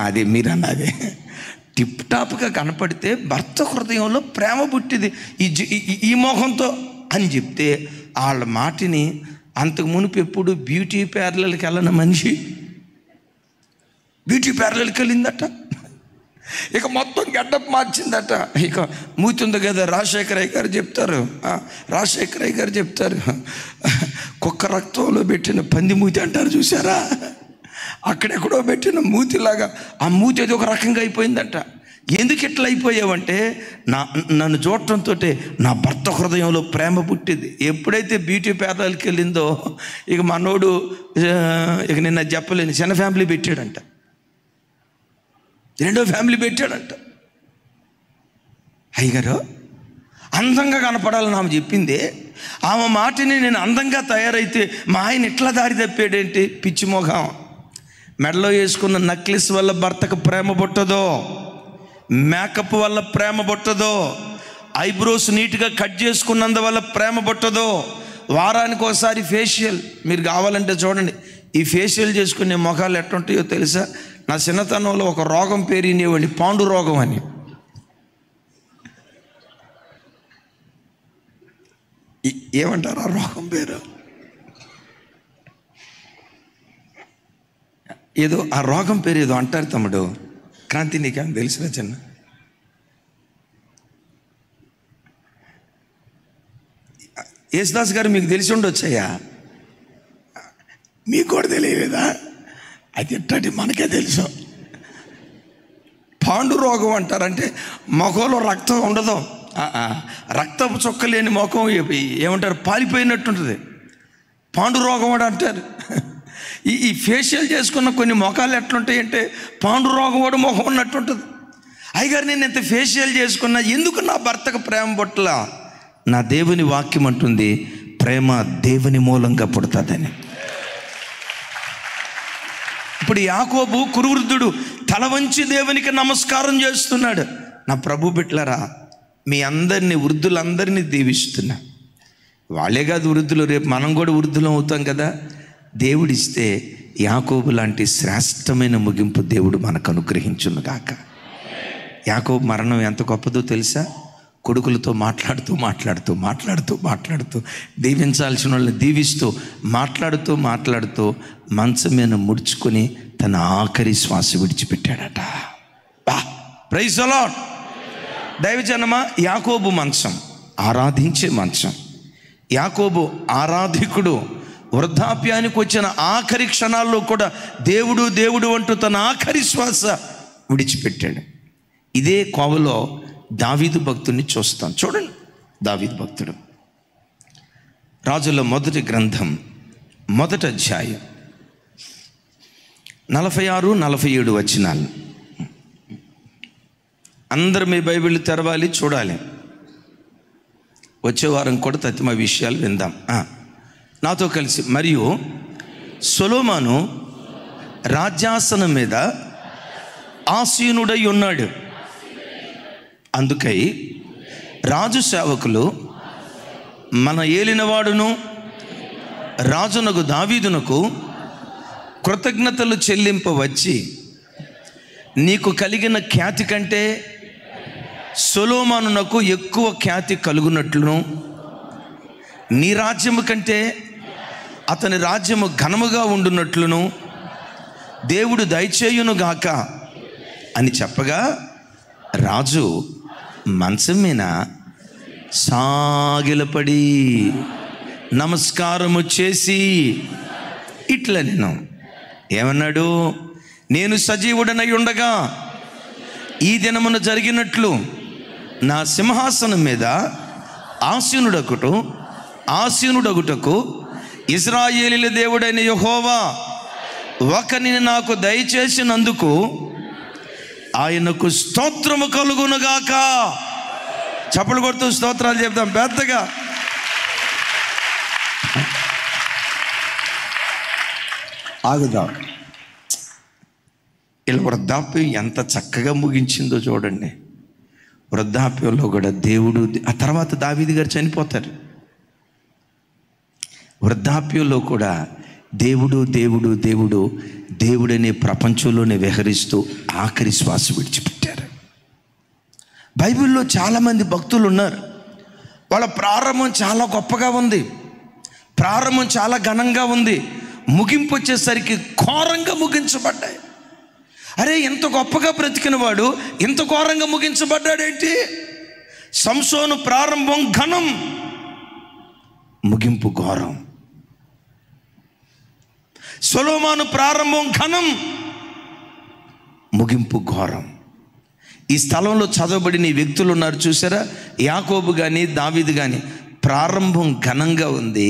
అదే మీరు అదే టిప్ టాప్గా కనపడితే భర్త హృదయంలో ప్రేమ పుట్టింది ఈ మోహంతో అని చెప్తే, వాళ్ళ మాటిని అంతకు మునుపు ఎప్పుడు బ్యూటీ పార్లర్కి వెళ్ళిన మనిషి బ్యూటీ పార్లర్కి వెళ్ళిందట, ఇక మొత్తం గెడ్డప్ మార్చిందట. ఇక మూతి ఉంది కదా, రాజశేఖరయ్య గారు చెప్తారు, కుక్క రక్తంలో పెట్టిన పంది మూతి అంటారు చూసారా, అక్కడెక్కడో పెట్టిన మూతిలాగా ఆ మూతి అది ఒక రకంగా అయిపోయిందట. ఎందుకు ఇట్లా అయిపోయావంటే, నన్ను చూడటంతో నా భర్త హృదయంలో ప్రేమ పుట్టింది. ఎప్పుడైతే బ్యూటీ పార్లర్కి వెళ్ళిందో, ఇక మనోడు ఇక నిన్న చెప్పలేని చిన్న ఫ్యామిలీ పెట్టాడంట, రెండో ఫ్యామిలీ పెట్టాడంట. అయ్యగారు అందంగా కనపడాలని ఆమె చెప్పింది, ఆమె మాటని నేను అందంగా తయారైతే మా ఆయన ఇట్లా దారి తప్పాడేంటి, పిచ్చి మొహం. మెడలో వేసుకున్న నెక్లెస్ వల్ల భర్తకు ప్రేమ పుట్టదో, మేకప్ వల్ల ప్రేమ పుట్టదో, ఐబ్రోస్ నీట్గా కట్ చేసుకున్నందువల్ల ప్రేమ పుట్టదో, వారానికి ఒకసారి ఫేషియల్. మీరు కావాలంటే చూడండి, ఈ ఫేషియల్ చేసుకునే మొఖాలు ఎట్లుంటాయో తెలుసా? నా చిన్నతనంలో ఒక రోగం పేరు వినేవాడిని, పాండు రోగం అని. ఏమంటారు ఆ రోగం పేరు? ఏదో ఆ రోగం పేరు ఏదో అంటారు తమ్ముడు. క్రాంతి, నీకేం తెలిసిన చిన్న? యేసుదాస్ గారు మీకు తెలిసి ఉండొచ్చయ్యా, మీకు కూడా తెలియలేదా? అది ఎట్టండి, మనకే తెలుసు. పాండు రోగం అంటారంటే ముఖంలో రక్తం ఉండదు, రక్తపు చుక్క లేని ముఖం ఏమంటారు, పాలిపోయినట్టుంటుంది, పాండు రోగం అని అంటారు. ఈ ఫేషియల్ చేసుకున్న కొన్ని ముఖాలు ఎట్లుంటాయంటే పాండు రోగం కూడా ముఖం ఉన్నట్టుంటుంది. అయ్యగారు నేను ఎంత ఫేషియల్ చేసుకున్నా ఎందుకు నా భర్తకు ప్రేమ పుట్టల? నా దేవుని వాక్యం అంటుంది, ప్రేమ దేవుని మూలంగా పుడుతుందని. ఇప్పుడు యాకోబు కురువృద్ధుడు తల వంచి దేవునికి నమస్కారం చేస్తున్నాడు. నా ప్రభు బిడ్డలారా, మీ అందరినీ, వృద్ధులందరినీ దీవిస్తున్నా. వాళ్ళే కాదు వృద్ధులు, రేపు మనం కూడా వృద్ధులం అవుతాం కదా. దేవుడిస్తే యాకోబు లాంటి శ్రేష్టమైన ముగింపు దేవుడు మనకు అనుగ్రహించును గాక. యాకోబు మరణం ఎంత గొప్పదో తెలుసా? కొడుకులతో మాట్లాడుతూ దీవించాల్సిన వాళ్ళని దీవిస్తూ మాట్లాడుతూ మంచం మీద ముడుచుకొని తన ఆఖరి శ్వాస విడిచిపెట్టాడట. Praise the Lord. దైవజనమా, యాకోబు మంచం, ఆరాధించే మంచం. యాకోబు ఆరాధికుడు. వృద్ధాప్యానికి వచ్చిన ఆఖరి క్షణాల్లో కూడా దేవుడు అంటూ తన ఆఖరి శ్వాస విడిచిపెట్టాడు. ఇదే కోవలో దావీదు భక్తుడిని చూస్తాం. చూడండి, దావీదు భక్తుడు, రాజుల మొదటి గ్రంథం 1వ అధ్యాయం 46, 47 వచనాలు. అందరూ మీ బైబిల్ తెరవాలి, చూడాలి. వచ్చే వారం కూడా తతిమ విషయాలు విందాం నాతో కలిసి. మరియు సొలొమోను రాజ్యాసనం మీద ఆసీనుడై ఉన్నాడు. అందుకై రాజు సేవకులు మన ఏలినవాడును రాజునకు దావీదునకు కృతజ్ఞతలు చెల్లింపవచ్చి, నీకు కలిగిన ఖ్యాతి కంటే సొలొమోనునకు ఎక్కువ ఖ్యాతి కలుగునట్లును, నీ రాజ్యము కంటే అతని రాజ్యము ఘనముగా ఉండునట్లును దేవుడు దయచేయునుగాక అని చెప్పగా, రాజు మంచం మీద సాగిలపడి నమస్కారము చేసి ఇట్లా నేను ఏమన్నాడు? నేను సజీవుడనై ఉండగా ఈ దినమున జరిగినట్లు నా సింహాసనం మీద ఆసీనుడగుటకు ఇశ్రాయేలీయుల దేవుడైన యెహోవా ఒకనిని నాకు దయచేసినందుకు ఆయనకు స్తోత్రము కలుగునుగాక. చప్పలు కొడుతూ స్తోత్రాలు చెప్తాం పెద్దగా. ఆగుదాం. ఇలా వృద్ధాప్యం ఎంత చక్కగా ముగించిందో చూడండి. వృద్ధాప్యంలో కూడా దేవుడు, ఆ తర్వాత దావీదు గారు చనిపోతారు. వృద్ధాప్యంలో కూడా దేవుడు దేవుడు దేవుడు దేవుడనే ప్రపంచంలోనే విహరిస్తూ ఆఖరి శ్వాస విడిచిపెట్టారు. బైబిల్లో చాలామంది భక్తులు ఉన్నారు. వాళ్ళ ప్రారంభం చాలా గొప్పగా ఉంది, ప్రారంభం చాలా ఘనంగా ఉంది, ముగింపు వచ్చేసరికి ఘోరంగా ముగించబడ్డాయి. అరే, ఎంత గొప్పగా బ్రతికిన వాడు ఇంత ఘోరంగా ముగించబడ్డాడేంటి? సంసోను ప్రారంభం ఘనం, ముగింపు ఘోరం. సొలొమోను ప్రారంభం ఘనం, ముగింపు ఘోరం. ఈ స్థలంలో చదవబడిన వ్యక్తులు ఉన్నారు చూసారా, యాకోబు కానీ దావీదు కానీ. ప్రారంభం ఘనంగా ఉంది,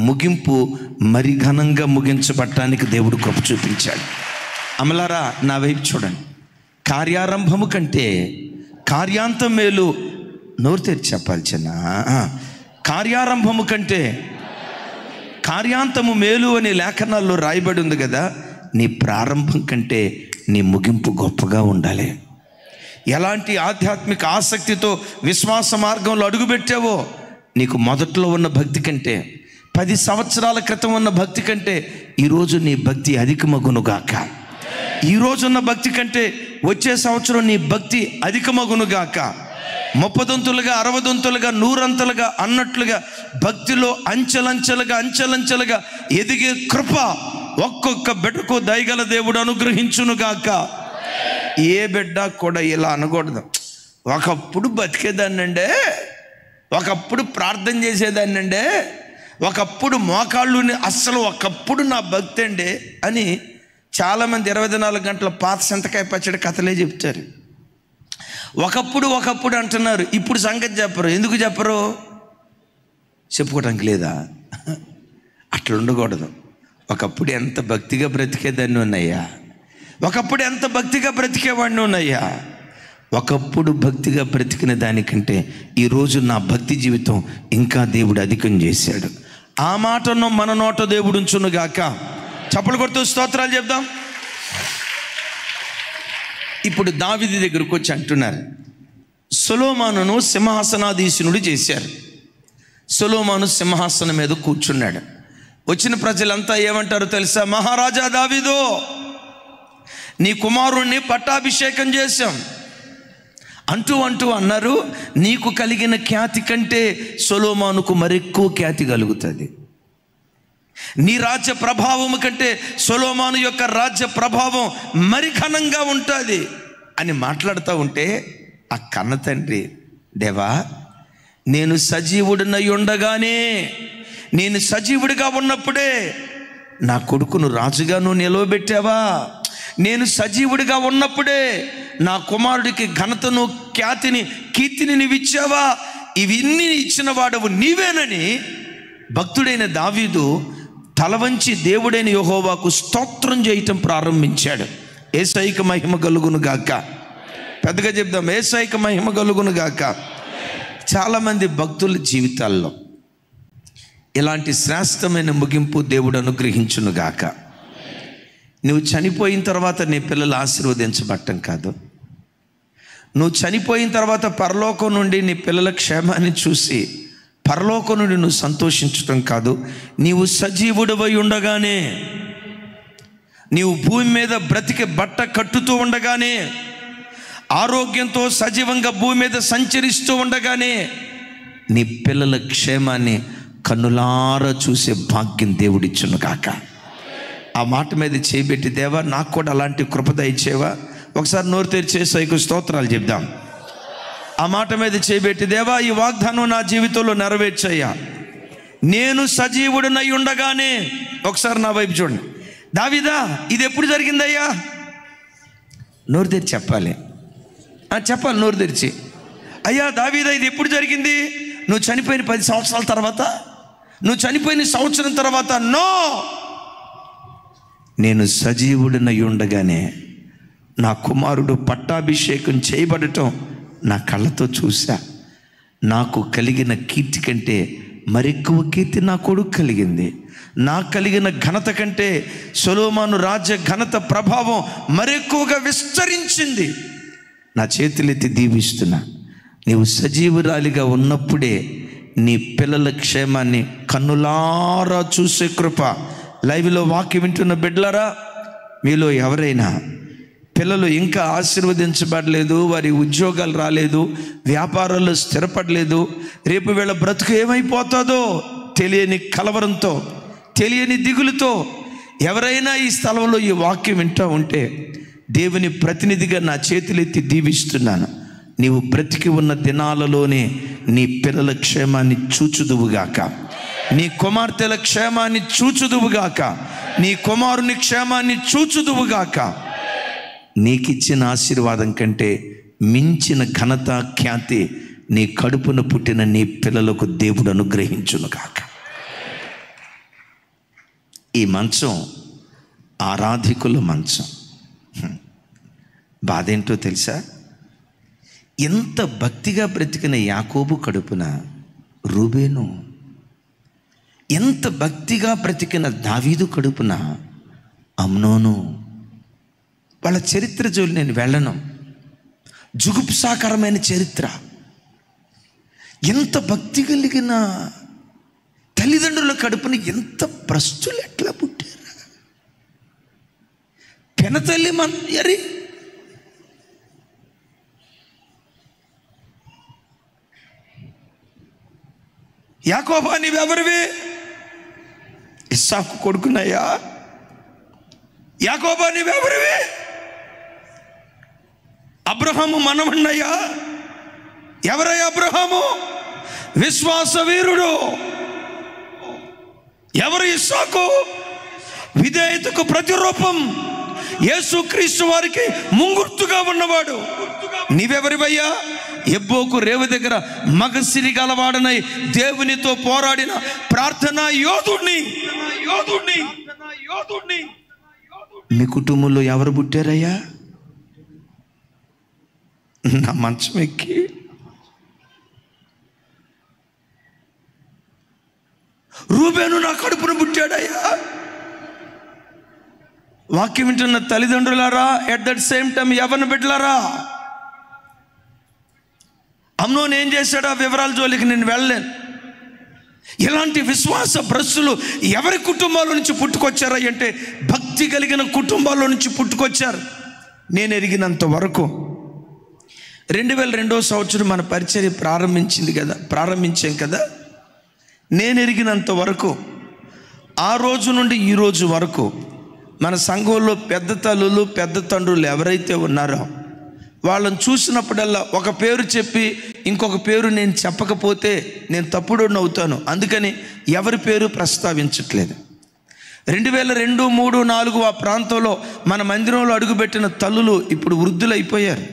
ముగింపు మరి ఘనంగా ముగించబడటానికి దేవుడు కృప చూపించాడు. అమలారా, నా వైపు చూడండి. కార్యారంభము కంటే కార్యాంతం మేలు. నోరు తెరిచి చెప్పాలి చిన్న. కార్యారంభము కంటే కార్యాంతము మేలు అనే లేఖనాల్లో రాయబడి ఉంది కదా. నీ ప్రారంభం కంటే నీ ముగింపు గొప్పగా ఉండాలి. ఎలాంటి ఆధ్యాత్మిక ఆసక్తితో విశ్వాస మార్గంలో అడుగుపెట్టావో, నీకు మొదట్లో ఉన్న భక్తి కంటే 10 సంవత్సరాల క్రితం ఉన్న భక్తి కంటే ఈరోజు నీ భక్తి అధికమగునుగాక. ఈరోజున్న భక్తి కంటే వచ్చే సంవత్సరం నీ భక్తి అధికమగునుగాక. 30 60 100 అన్నట్లుగా భక్తిలో అంచెలంచెలుగా ఎదిగే కృప ఒక్కొక్క బిడ్డకు దయగల దేవుడు అనుగ్రహించునుగాక. ఏ బిడ్డ కూడా ఇలా అనకూడదు, ఒకప్పుడు బతికేదాన్నండే, ఒకప్పుడు ప్రార్థన చేసేదాన్నండే, ఒకప్పుడు మోకాళ్ళు అస్సలు ఒకప్పుడు నా భక్తి అండి అని చాలామంది 24 గంటల పాత చింతకాయ పచ్చడి కథలే చెప్తారు. ఒకప్పుడు అంటున్నారు, ఇప్పుడు సంగతి చెప్పరు. ఎందుకు చెప్పరు? చెప్పుకోవడానికి లేదా? అట్లా ఉండకూడదు. ఒకప్పుడు ఎంత భక్తిగా బ్రతికేదాన్ని ఉన్నాయ్యా, ఒకప్పుడు ఎంత భక్తిగా బ్రతికేవాడిని ఉన్నాయ్యా. ఒకప్పుడు భక్తిగా బ్రతికిన దానికంటే ఈరోజు నా భక్తి జీవితం ఇంకా దేవుడు అధికం చేశాడు. ఆ మాటను మన నోట దేవుడు ఉంచునుగాక. చప్పలు కొడుతూ స్తోత్రాలు చెప్దాం. ఇప్పుడు దావీదు దగ్గరకు వచ్చి అంటున్నారు, సొలొమోనును సింహాసనాధీశునుడు చేశారు. సొలొమోను సింహాసనం మీద కూర్చున్నాడు. వచ్చిన ప్రజలంతా ఏమంటారు తెలుసా? మహారాజా దావీదు, నీ కుమారుణ్ణి పట్టాభిషేకం చేశాం అంటూ అన్నారు. నీకు కలిగిన ఖ్యాతి కంటే సొలొమోనుకు మరెక్కువ ఖ్యాతి కలుగుతుంది. నీ రాజ్య ప్రభావం కంటే సొలొమోను యొక్క రాజ్య ప్రభావం మరి ఘనంగా ఉంటుంది అని మాట్లాడుతూ ఉంటే, ఆ కన్న తండ్రి, దేవా, నేను సజీవుడినై ఉండగానే, నేను సజీవుడిగా ఉన్నప్పుడే నా కొడుకును రాజుగా నువ్వు నిలవబెట్టావా? నేను సజీవుడిగా ఉన్నప్పుడే నా కుమారుడికి ఘనతను, ఖ్యాతిని, కీర్తిని నీవు ఇచ్చావా? ఇవన్నీ ఇచ్చిన వాడవు నీవేనని భక్తుడైన దావీదు తల వంచి దేవుడైన యెహోవాకు స్తోత్రం చేయటం ప్రారంభించాడు. యేసయ్యకు మహిమ కలుగును గాక. పెద్దగా చెప్దాం, యేసయ్యకు మహిమ కలుగును గాక. చాలామంది భక్తుల జీవితాల్లో ఇలాంటి శ్రేష్టమైన ముగింపు దేవుడు అనుగ్రహించును గాక. నువ్వు చనిపోయిన తర్వాత నీ పిల్లలు ఆశీర్వదించబడటం కాదు, నువ్వు చనిపోయిన తర్వాత పరలోకం నుండి నీ పిల్లల క్షేమాన్ని చూసి పరలోకం నుండి నువ్వు సంతోషించటం కాదు. నీవు సజీవుడివై ఉండగానే, నీవు భూమి మీద బ్రతికి బట్ట కట్టుతూ ఉండగానే, ఆరోగ్యంతో సజీవంగా భూమి మీద సంచరిస్తూ ఉండగానే నీ పిల్లల క్షేమాన్ని కన్నులారా చూసే భాగ్యం దేవుడిచ్చును కాక. ఆ మాట మీద చేయబెట్టి, దేవా నాకు కూడా అలాంటి కృప దయచేవా? ఒకసారి నోరు తెరిచి యేసయ్యకు స్తోత్రాలు చెప్దాం. ఆ మాట మీద చేయబెట్టి, దేవా ఈ వాగ్దానం నా జీవితంలో నెరవేర్చయ్యా, నేను సజీవుడినై ఉండగానే. ఒకసారి నా వైపు చూడండి. దావీదా, ఇది ఎప్పుడు జరిగిందయ్యా? నోరు తెరిచి చెప్పాలి, చెప్పాలి నోరు తెరిచి. అయ్యా దావీదా, ఇది ఎప్పుడు జరిగింది? నువ్వు చనిపోయిన 10 సంవత్సరాల తర్వాత, నువ్వు చనిపోయిన సంవత్సరం తర్వాత? నో, నేను సజీవుడినై ఉండగానే నా కుమారుడు పట్టాభిషేకం చేయబడటం నా కళ్ళతో చూసా. నాకు కలిగిన కీర్తి కంటే మరెక్కువ కీర్తి నా కొడుకు కలిగింది. నాకు కలిగిన ఘనత కంటే సొలొమోను రాజ్య ఘనత ప్రభావం మరెక్కువగా విస్తరించింది. నా చేతులెత్తి దీవిస్తున్నా, నీవు సజీవురాలిగా ఉన్నప్పుడే నీ పిల్లల క్షేమాన్ని కన్నులారా చూసే కృప. లైవ్లో వాక్యం వింటున్న బిడ్డలారా, మీలో ఎవరైనా పిల్లలు ఇంకా ఆశీర్వదించబడలేదు, వారి ఉద్యోగాలు రాలేదు, వ్యాపారాల్లో స్థిరపడలేదు, రేపు వీళ్ళ బ్రతుకు ఏమైపోతుందో తెలియని కలవరంతో, తెలియని దిగులుతో ఎవరైనా ఈ స్థలంలో ఈ వాక్యం వింటూ ఉంటే, దేవుని ప్రతినిధిగా నా చేతులెత్తి దీవిస్తున్నాను. నీవు బ్రతికి ఉన్న దినాలలోనే నీ పిల్లల క్షేమాన్ని చూచుదువుగాక, నీ కుమార్తెల క్షేమాన్ని చూచుదువుగాక, నీ కుమారుని క్షేమాన్ని చూచుదువుగాక. నీకిచ్చిన ఆశీర్వాదం కంటే మించిన ఘనత, ఖ్యాతి నీ కడుపున పుట్టిన నీ పిల్లలకు దేవుడు అనుగ్రహించునుగాక. ఈ మంచం ఆరాధికుల మంచం. బాధ ఏంటో తెలుసా? ఎంత భక్తిగా బ్రతికిన యాకోబు కడుపున రూబేను, ఎంత భక్తిగా బ్రతికిన దావీదు కడుపున అమ్నోను. వాళ్ళ చరిత్ర జోలి నేను వెళ్ళను, జుగుప్సాకరమైన చరిత్ర. ఎంత భక్తి కలిగిన తల్లిదండ్రుల కడుపున ఎంత భ్రష్టులు ఎట్లా పుట్టారు. పెనతల్లి ఎరి యాకోబా, నీవెవరివి? ఇస్సాకు కొడుకునయ్యా. యాకోబా, నీవెవరివి? అబ్రహాము మనవన్నయ్యా. ఎవరయ్యా అబ్రహాము? విశ్వాస వీరుడు. ఎవరు ఇస్సాకు? విధేయతకు ప్రతిరూపం, యేసుక్రీస్తు వారికి ముంగుర్తుగా ఉన్నవాడు. నీవెవరివయ్యా? ఎబ్బోకు రేవు దగ్గర మగసిరి గలవాడనై దేవునితో పోరాడిన ప్రార్థనా యోధుణ్ణి. మీ కుటుంబంలో ఎవరు పుట్టారయ్యా? నా మంచం ఎక్కి రూబేను నా కడుపున పుట్టాడయ్యా. వాక్యం వింటున్న తల్లిదండ్రులారా, ఎట్ దట్ సేమ్ టైం యవ్వన బిడ్డలారా, అమ్నోను ఏం చేశాడో ఆ వివరాల జోలికి నేను వెళ్ళలేను. ఇలాంటి విశ్వాస భ్రష్టులు ఎవరి కుటుంబాల నుంచి పుట్టుకొచ్చారా అంటే, భక్తి కలిగిన కుటుంబాల నుంచి పుట్టుకొచ్చారు. నేను ఎరిగినంత వరకు 2002వ సంవత్సరం మన పరిచర్య ప్రారంభించాం కదా. నేను ఎరిగినంత వరకు ఆ రోజు నుండి ఈ రోజు వరకు మన సంఘంలో పెద్ద తల్లులు, పెద్ద తండ్రులు ఎవరైతే ఉన్నారో వాళ్ళని చూసినప్పుడల్లా ఒక పేరు చెప్పి ఇంకొక పేరు నేను చెప్పకపోతే నేను తప్పుడు అవుతాను. అందుకని ఎవరి పేరు ప్రస్తావించట్లేదు. 2002, 3, 4 ఆ ప్రాంతంలో మన మందిరంలో అడుగుపెట్టిన తల్లులు ఇప్పుడు వృద్ధులైపోయారు.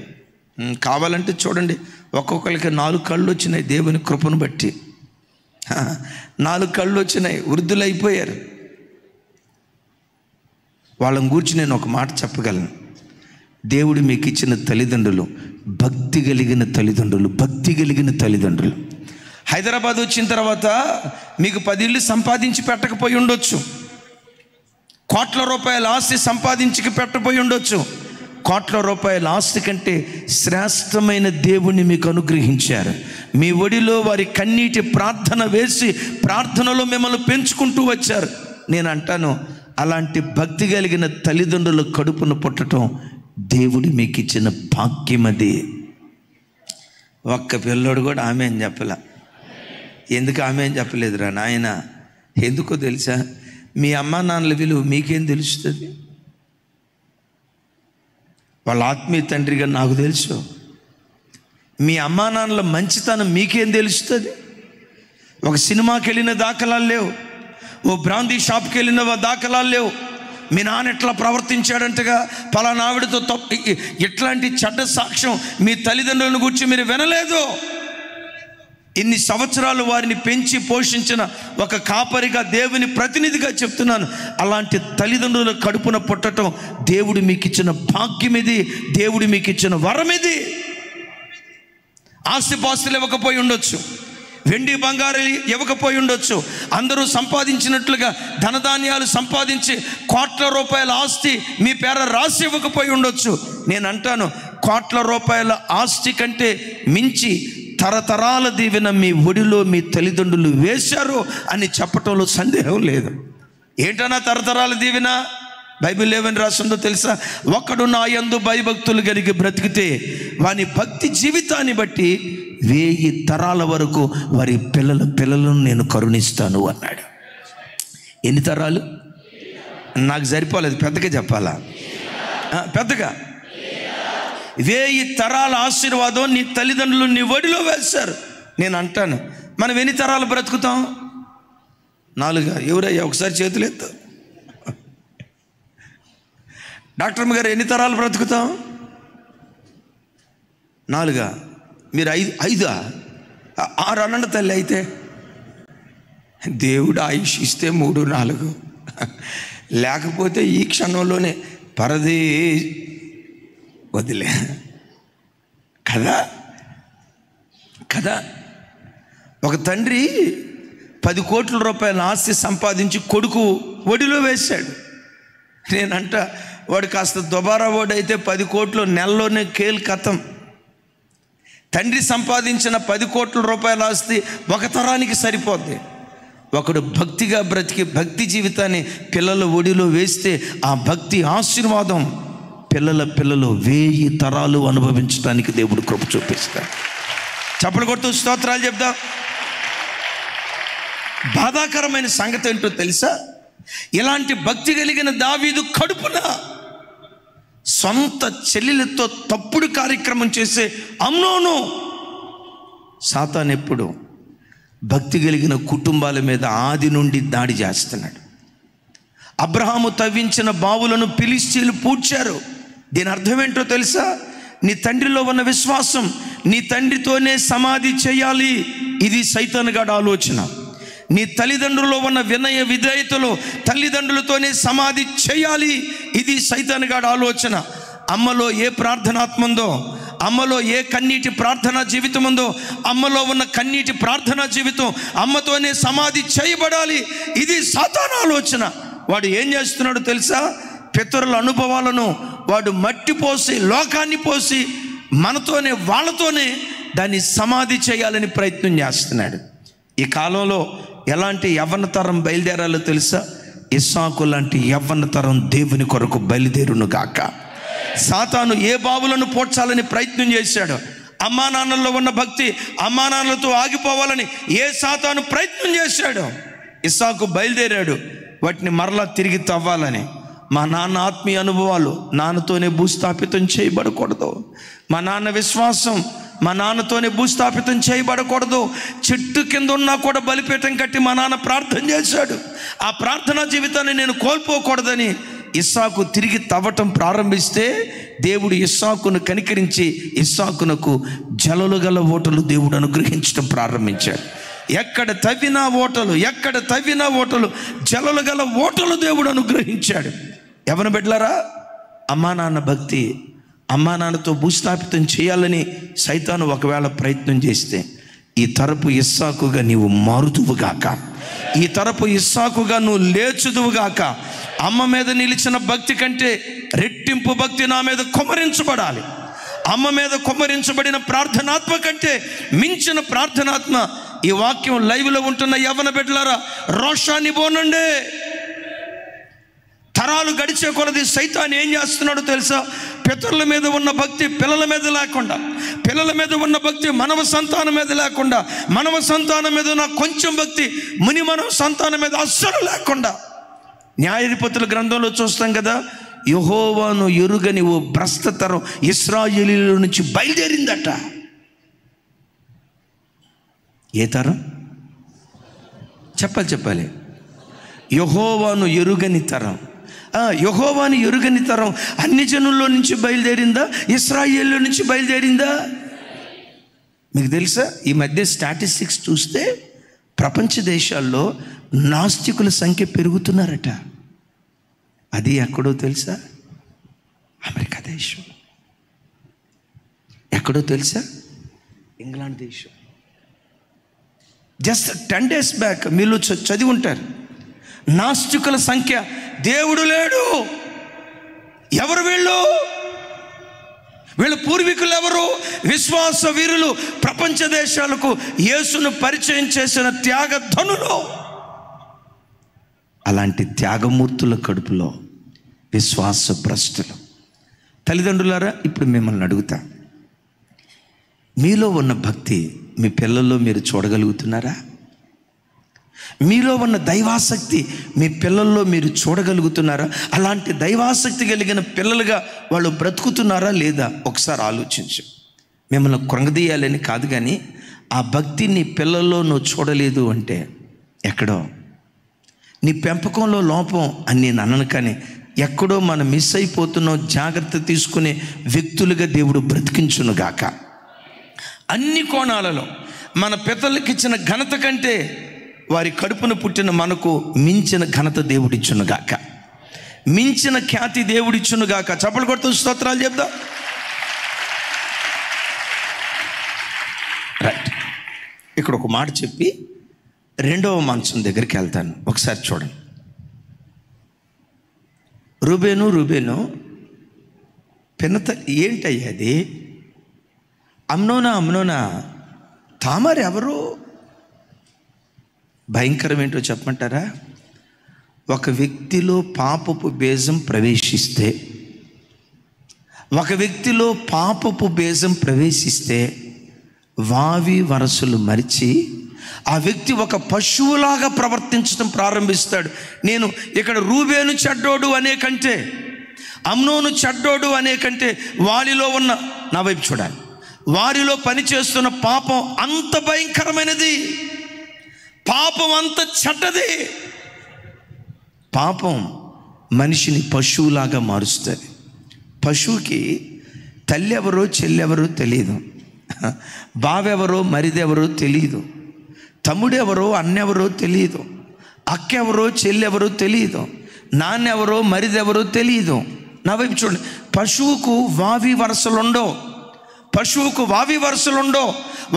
కావాలంటే చూడండి, ఒక్కొక్కరికి 4 కళ్ళు వచ్చినాయి. దేవుని కృపను బట్టి 4 కళ్ళు వచ్చినాయి, వృద్ధులైపోయారు. వాళ్ళని గూర్చి నేను ఒక మాట చెప్పగలను. దేవుడు మీకు ఇచ్చిన తల్లిదండ్రులు భక్తి కలిగిన తల్లిదండ్రులు. హైదరాబాద్ వచ్చిన తర్వాత మీకు 10 ఇళ్ళు సంపాదించి పెట్టకపోయి ఉండొచ్చు, కోట్ల రూపాయల ఆస్తి సంపాదించి పెట్టపోయి ఉండొచ్చు. కోట్ల రూపాయల ఆస్తి కంటే శ్రేష్టమైన దేవుణ్ణి మీకు అనుగ్రహించారు. మీ ఒడిలో వారి కన్నీటి ప్రార్థన వేసి ప్రార్థనలో మిమ్మల్ని పెంచుకుంటూ వచ్చారు. నేను అంటాను, అలాంటి భక్తి కలిగిన తల్లిదండ్రుల కడుపును పుట్టడం దేవుడు మీకు ఇచ్చిన భాగ్యం. అది ఒక్క పిల్లోడు కూడా ఆమె అని చెప్పలే. ఎందుకు ఆమె అని చెప్పలేదురా నాయన? ఎందుకో తెలుసా? మీ అమ్మా నాన్నల విలువ మీకేం తెలుస్తుంది? వాళ్ళ ఆత్మీయ తండ్రిగా నాకు తెలుసు. మీ అమ్మా నాన్నల మంచితనం మీకేం తెలుస్తుంది? ఒక సినిమాకి వెళ్ళిన దాఖలాలు లేవు, ఓ బ్రాందీ షాప్కి వెళ్ళిన దాఖలాలు లేవు. మీ నాన్న ఎట్లా ప్రవర్తించాడంటగా పలానా ఆవిడతో ఎట్లాంటి చెడ్డ సాక్ష్యం మీ తల్లిదండ్రులను గురించి మీరు వినలేదు. ఇన్ని సంవత్సరాలు వారిని పెంచి పోషించిన ఒక కాపరిగా, దేవుని ప్రతినిధిగా చెప్తున్నాను, అలాంటి తల్లిదండ్రుల కడుపున పుట్టడం దేవుడు మీకు ఇచ్చిన భాగ్యం. ఇది దేవుడు మీకు ఇచ్చిన వరం. ఇది ఆస్తిపాస్తులు ఇవ్వకపోయి ఉండొచ్చు, వెండి బంగారు ఇవ్వకపోయి ఉండొచ్చు, అందరూ సంపాదించినట్లుగా ధనధాన్యాలు సంపాదించి కోట్ల రూపాయల ఆస్తి మీ పేర రాసి ఇవ్వకపోయి ఉండొచ్చు. నేను అంటాను, కోట్ల రూపాయల ఆస్తి కంటే మించి తరతరాల దీవెన మీ ఒడిలో మీ తల్లిదండ్రులు వేశారు అని చెప్పటంలో సందేహం లేదు. ఏంటన్నా తరతరాల దీవెన? బైబిల్ ఏమని రాస్తుందో తెలుసా? ఒకడు నా యందు భయభక్తులు కలిగి బ్రతికితే వాని భక్తి జీవితాన్ని బట్టి 1000 తరాల వరకు వారి పిల్లలను నేను కరుణిస్తాను అన్నాడు. ఎన్ని తరాలు? నాకు సరిపోలేదు, పెద్దగా చెప్పాలా? పెద్దగా 1000 తరాల ఆశీర్వాదం నీ తల్లిదండ్రులు నీ ఒడిలో వేశారు. నేను అంటాను, మనం ఎన్ని తరాలు బ్రతుకుతాం? 4. ఎవరయ్యా ఒకసారి చేతులు ఎత్తు. డాక్టర్ గారు ఎన్ని తరాలు బ్రతుకుతాం? 4. మీరు 5 6 అనండి తల్లి. అయితే దేవుడు ఆయుష్ ఇస్తే 3 4, లేకపోతే ఈ క్షణంలోనే పరదే వదిలే కదా. ఒక తండ్రి 10 కోట్ల రూపాయల ఆస్తి సంపాదించి కొడుకు ఒడిలో వేశాడు. నేనంట వాడు కాస్త దుబారా వాడైతే 10 కోట్లు నెలలోనే కథం. తండ్రి సంపాదించిన 10 కోట్ల రూపాయల ఆస్తి ఒక తరానికి సరిపోద్ది. ఒకడు భక్తిగా బ్రతికి భక్తి జీవితాన్ని పిల్లల ఒడిలో వేస్తే ఆ భక్తి ఆశీర్వాదం పిల్లలు 1000 తరాలు అనుభవించడానికి దేవుడు కృప చూపిస్తాడు. చప్పలు కొడుతూ స్తోత్రాలు చెప్దాం. బాధాకరమైన సంగతి ఏంటో తెలుసా? ఇలాంటి భక్తి కలిగిన దావీదు కడుపున సొంత చెల్లెలతో తప్పుడు కార్యక్రమం చేసే అమ్నోను సాతాను ఎప్పుడు భక్తి కలిగిన కుటుంబాల మీద ఆది నుండి దాడి చేస్తున్నాడు. అబ్రహాము తవ్వించిన బావులను ఫిలిష్తీయులు పూడ్చారు. దీని అర్థం ఏంటో తెలుసా? నీ తండ్రిలో ఉన్న విశ్వాసం నీ తండ్రితోనే సమాధి చేయాలి, ఇది సైతానుగాడి ఆలోచన. నీ తల్లిదండ్రులలో ఉన్న వినయ విధేయతలు తల్లిదండ్రులతోనే సమాధి చేయాలి, ఇది సైతానుగాడి ఆలోచన. అమ్మలో ఏ ప్రార్థనాత్మ ఉందో, అమ్మలో ఏ కన్నీటి ప్రార్థనా జీవితం ఉందో, అమ్మలో ఉన్న కన్నీటి ప్రార్థనా జీవితం అమ్మతోనే సమాధి చేయబడాలి, ఇది సాతాను ఆలోచన. వాడు ఏం చేస్తున్నాడో తెలుసా? పితరుల అనుభవాలను వాడు మట్టి పోసి లోకాన్ని పోసి మనతోనే వాళ్ళతోనే దాన్ని సమాధి చేయాలని ప్రయత్నం చేస్తున్నాడు. ఈ కాలంలో ఎలాంటి యవ్వన తరం బయలుదేరాలో తెలుసా? ఇస్సాకు లాంటి యవ్వన తరం దేవుని కొరకు బయలుదేరును గాక. సాతాను ఏ బావులను పోడ్చాలని ప్రయత్నం చేశాడు. అమ్మా నాన్నల్లో ఉన్న భక్తి అమ్మా నాన్నలతో ఆగిపోవాలని ఏ సాతాను ప్రయత్నం చేశాడు. ఇస్సాకు బయలుదేరాడు వాటిని మరలా తిరిగి తవ్వాలని. మా నాన్న ఆత్మీయ అనుభవాలు నాన్నతోనే భూస్థాపితం చేయబడకూడదు. మా నాన్న విశ్వాసం మా నాన్నతోనే భూస్థాపితం చేయబడకూడదు. చెట్టు కింద ఉన్నా కూడా బలిపీఠం కట్టి మా నాన్న ప్రార్థన చేశాడు. ఆ ప్రార్థనా జీవితాన్ని నేను కోల్పోకూడదని ఇస్సాకు తిరిగి తవ్వటం ప్రారంభిస్తే దేవుడు ఇస్సాకును కనికరించి ఇస్సాకునకు జలలు గల ఓటలు దేవుడు అనుగ్రహించడం ప్రారంభించాడు. ఎక్కడ తవ్వినా ఓటలు జలలు గల ఓటలు దేవుడు అనుగ్రహించాడు. ఎవరిని బిడ్డలారా? అమ్మా నాన్న భక్తి అమ్మా నాన్నతో భూస్థాపితం చేయాలని సైతాను ఒకవేళ ప్రయత్నం చేస్తే ఈ తరపు ఇస్సాకుగా నీవు మారుదువుగాక, ఈ తరపు ఇస్సాకుగా నువ్వు లేచుదువుగాక. అమ్మ మీద నిలిచిన భక్తి కంటే రెట్టింపు భక్తి నా మీద కుమ్మరించబడాలి. అమ్మ మీద కుమ్మరించబడిన ప్రార్థనాత్మ కంటే మించిన ప్రార్థనాత్మ. ఈ వాక్యం లైవ్లో ఉంటున్న యవ్వన బిడ్డలారా, రోషాన్ని పోనండి. తరాలు గడిచే కొలది సైతాన్ ఏం చేస్తున్నాడో తెలుసా? పితరుల మీద ఉన్న భక్తి పిల్లల మీద లేకుండా, పిల్లల మీద ఉన్న భక్తి మనవ సంతానం మీద లేకుండా, మనవ సంతానం మీద ఉన్న కొంచెం భక్తి ముని మనవ సంతానం మీద అస్సలు లేకుండా. న్యాయాధిపతుల గ్రంథంలో చూస్తాం కదా, యెహోవాను ఎరుగని ఓ భ్రష్టతరం ఇశ్రాయేలీయుల నుంచి బయలుదేరిందట. ఏ తరం? చెప్పాలి. యెహోవాను ఎరుగని తరం. యెహోవాను ఎరుగని తరం అన్ని జనుల్లో నుంచి బయలుదేరిందా? ఇశ్రాయేలు నుంచి బయలుదేరిందా? మీకు తెలుసా, ఈ మధ్య స్టాటిస్టిక్స్ చూస్తే ప్రపంచ దేశాల్లో నాస్తికుల సంఖ్య పెరుగుతున్నారట. అది ఎక్కడో తెలుసా? అమెరికా దేశం. ఎక్కడో తెలుసా? ఇంగ్లాండ్ దేశం. జస్ట్ 10 days బ్యాక్ మీరు చదివి ఉంటారు. నాస్తికుల సంఖ్య, దేవుడు లేడు, ఎవరు వీళ్ళు? వీళ్ళ పూర్వీకులు ఎవరు? విశ్వాస వీరులు, ప్రపంచ దేశాలకు యేసును పరిచయం చేసిన త్యాగధనులు. అలాంటి త్యాగమూర్తుల కడుపులో విశ్వాస భ్రష్టులు. తల్లిదండ్రులారా, ఇప్పుడు మిమ్మల్ని అడుగుతా, మీలో ఉన్న భక్తి మీ పిల్లల్లో మీరు చూడగలుగుతున్నారా? మీలో ఉన్న దైవాసక్తి మీ పిల్లల్లో మీరు చూడగలుగుతున్నారా? అలాంటి దైవాసక్తి కలిగిన పిల్లలుగా వాళ్ళు బ్రతుకుతున్నారా లేదా? ఒకసారి ఆలోచించు. మిమ్మల్ని కృంగదీయాలని కాదు, కానీ ఆ భక్తి నీ పిల్లల్లో నువ్వు చూడలేదు అంటే ఎక్కడో నీ పెంపకంలో లోపం అని నేను అనను, కానీ ఎక్కడో మనం మిస్ అయిపోతున్నాం. జాగ్రత్త తీసుకునే వ్యక్తులుగా దేవుడు బ్రతికించునుగాక. అన్ని కోణాలలో మన పితరులకు ఇచ్చిన ఘనత కంటే వారి కడుపున పుట్టిన మనకు మించిన ఘనత దేవుడిచ్చునుగాక, మించిన ఖ్యాతి దేవుడిచ్చునుగాక. చప్పలు కొడుతూ స్తోత్రాలు చెప్దాం. రైట్, ఇక్కడ ఒక మాట చెప్పి రెండవ మంచం దగ్గరికి వెళ్తాను. ఒకసారి చూడండి. రూబేను పిన్నత ఏంటయ్యేది? అమ్నోనా తామర్ ఎవరు? భయంకరం ఏంటో చెప్పమంటారా? ఒక వ్యక్తిలో పాపపు బీజం ప్రవేశిస్తే వావి వరసలు మరిచి ఆ వ్యక్తి ఒక పశువులాగా ప్రవర్తించడం ప్రారంభిస్తాడు. నేను ఇక్కడ రూబేను చెడ్డోడు అనే కంటే, అమ్నోను చెడ్డోడు అనే కంటే వారిలో ఉన్న, నా వైపు చూడాలి, వారిలో పనిచేస్తున్న పాపం అంత భయంకరమైనది, పాపం అంత చెడ్డది. పాపం మనిషిని పశువులాగా మారుస్తుంది. పశువుకి తల్లి ఎవరో చెల్లెవరో తెలియదు, బావెవరో మరిదెవరో తెలియదు, తమ్ముడెవరో అన్నెవరో తెలియదు, అక్కెవరో చెల్లెవరో తెలియదు, నాన్నెవరో మరిదెవరో తెలియదు. నా వైపు చూడండి. పశువుకు వావి వరుసలుండో.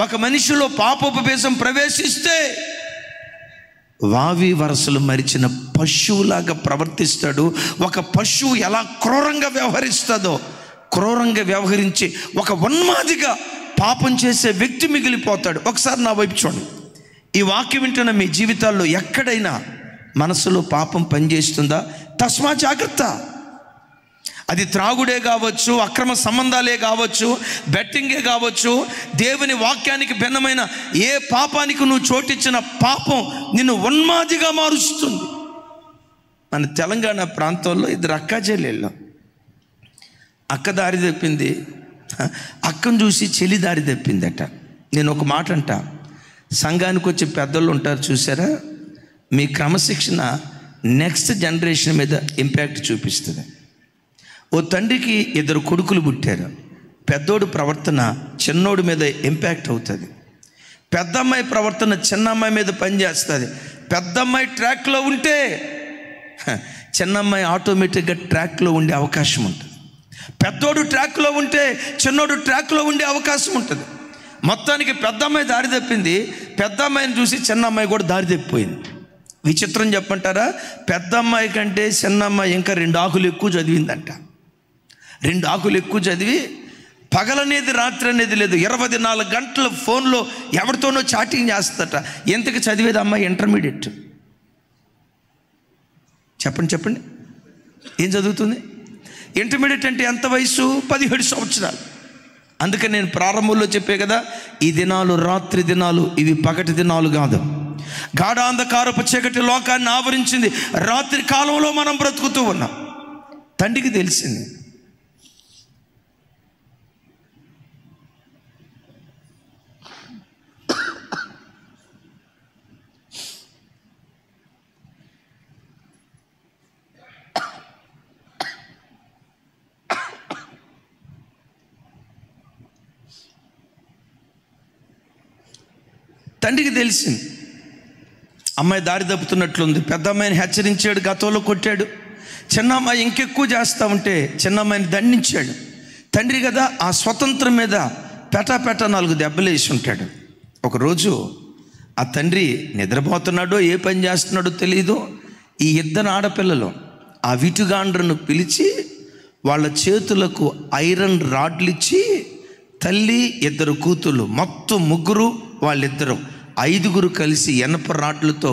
ఒక మనిషిలో పాపపు బీజం ప్రవేశిస్తే వావి వరసలు మరిచిన పశువులాగా ప్రవర్తిస్తాడు. ఒక పశువు ఎలా క్రూరంగా వ్యవహరించి ఒక ఉన్మాదిగా పాపం చేసే వ్యక్తి మిగిలిపోతాడు. ఒకసారి నా వైపు చూడండి. ఈ వాక్యం వింటున్న మీ జీవితాల్లో ఎక్కడైనా మనసులో పాపం పనిచేస్తుందా? తస్మా జాగ్రత్త. అది త్రాగుడే కావచ్చు, అక్రమ సంబంధాలే కావచ్చు, బెట్టింగే కావచ్చు, దేవుని వాక్యానికి భిన్నమైన ఏ పాపానికి నువ్వు చోటిచ్చిన పాపం నిన్ను ఉన్మాదిగా మారుస్తుంది. మన తెలంగాణ ప్రాంతంలో ఇద్దరు అక్క చెల్లెళ్ళు, అక్క దారి తప్పింది, అక్కను చూసి చెల్లి దారి తప్పిందట. నేను ఒక మాట అంట, సంఘానికి వచ్చే పెద్దలు ఉంటారు చూసారా, మీ క్రమశిక్షణ నెక్స్ట్ జనరేషన్ మీద ఇంపాక్ట్ చూపిస్తుంది. ఓ తండ్రికి ఇద్దరు కొడుకులు పుట్టారు. పెద్దోడు ప్రవర్తన చిన్నోడి మీద ఇంపాక్ట్ అవుతుంది. పెద్ద అమ్మాయి ప్రవర్తన చిన్న అమ్మాయి మీద పనిచేస్తుంది. పెద్ద అమ్మాయి ట్రాక్లో ఉంటే చిన్న అమ్మాయి ఆటోమేటిక్గా ట్రాక్లో ఉండే అవకాశం ఉంటుంది. పెద్దోడు ట్రాక్లో ఉంటే చిన్నోడు ట్రాక్లో ఉండే అవకాశం ఉంటుంది. మొత్తానికి పెద్ద అమ్మాయి దారి తప్పింది. పెద్ద అమ్మాయిని చూసి చిన్న అమ్మాయి కూడా దారి తప్పిపోయింది. విచిత్రం చెప్పంటారా? పెద్ద అమ్మాయి కంటే చిన్న అమ్మాయి ఇంకా 2 ఆకులు ఎక్కువ చదివిందంట. 2 ఆకులు ఎక్కువ చదివి పగలనేది రాత్రి అనేది లేదు, 24 గంటల ఫోన్లో ఎవరితోనో చాటింగ్ చేస్తట. ఎంతకు చదివేది అమ్మాయి ఇంటర్మీడియట్. చెప్పండి ఏం చదువుతుంది? ఇంటర్మీడియట్ అంటే ఎంత వయసు? 17 సంవత్సరాలు. అందుకని నేను ప్రారంభంలో చెప్పే కదా, ఈ దినాలు రాత్రి దినాలు, ఇవి పగటి దినాలు కాదు. గాఢాంధకారపు చీకటి లోకాన్ని ఆవరించింది. రాత్రి కాలంలో మనం బ్రతుకుతూ ఉన్నాం. తండ్రికి తెలిసింది. తండ్రికి తెలిసింది అమ్మాయి దారి తప్పుతున్నట్లుంది. పెద్ద అమ్మాయిని హెచ్చరించాడు, గతంలో కొట్టాడు. చిన్న అమ్మాయి ఇంకెక్కువ చేస్తూ ఉంటే చిన్న అమ్మాయిని దండించాడు. తండ్రి కదా, ఆ స్వతంత్రం మీద పెట 4 దెబ్బలు వేసి ఉంటాడు. ఒకరోజు ఆ తండ్రి నిద్రపోతున్నాడో ఏ పని చేస్తున్నాడో తెలియదు. ఈ 2 ఆడపిల్లలు ఆ విటుగాండ్రను పిలిచి వాళ్ళ చేతులకు ఐరన్ రాడ్లు ఇచ్చి, తల్లి 2 కూతుళ్ళు, మొత్తం 3, వాళ్ళిద్దరు 5 కలిసి ఎనప రాడ్లతో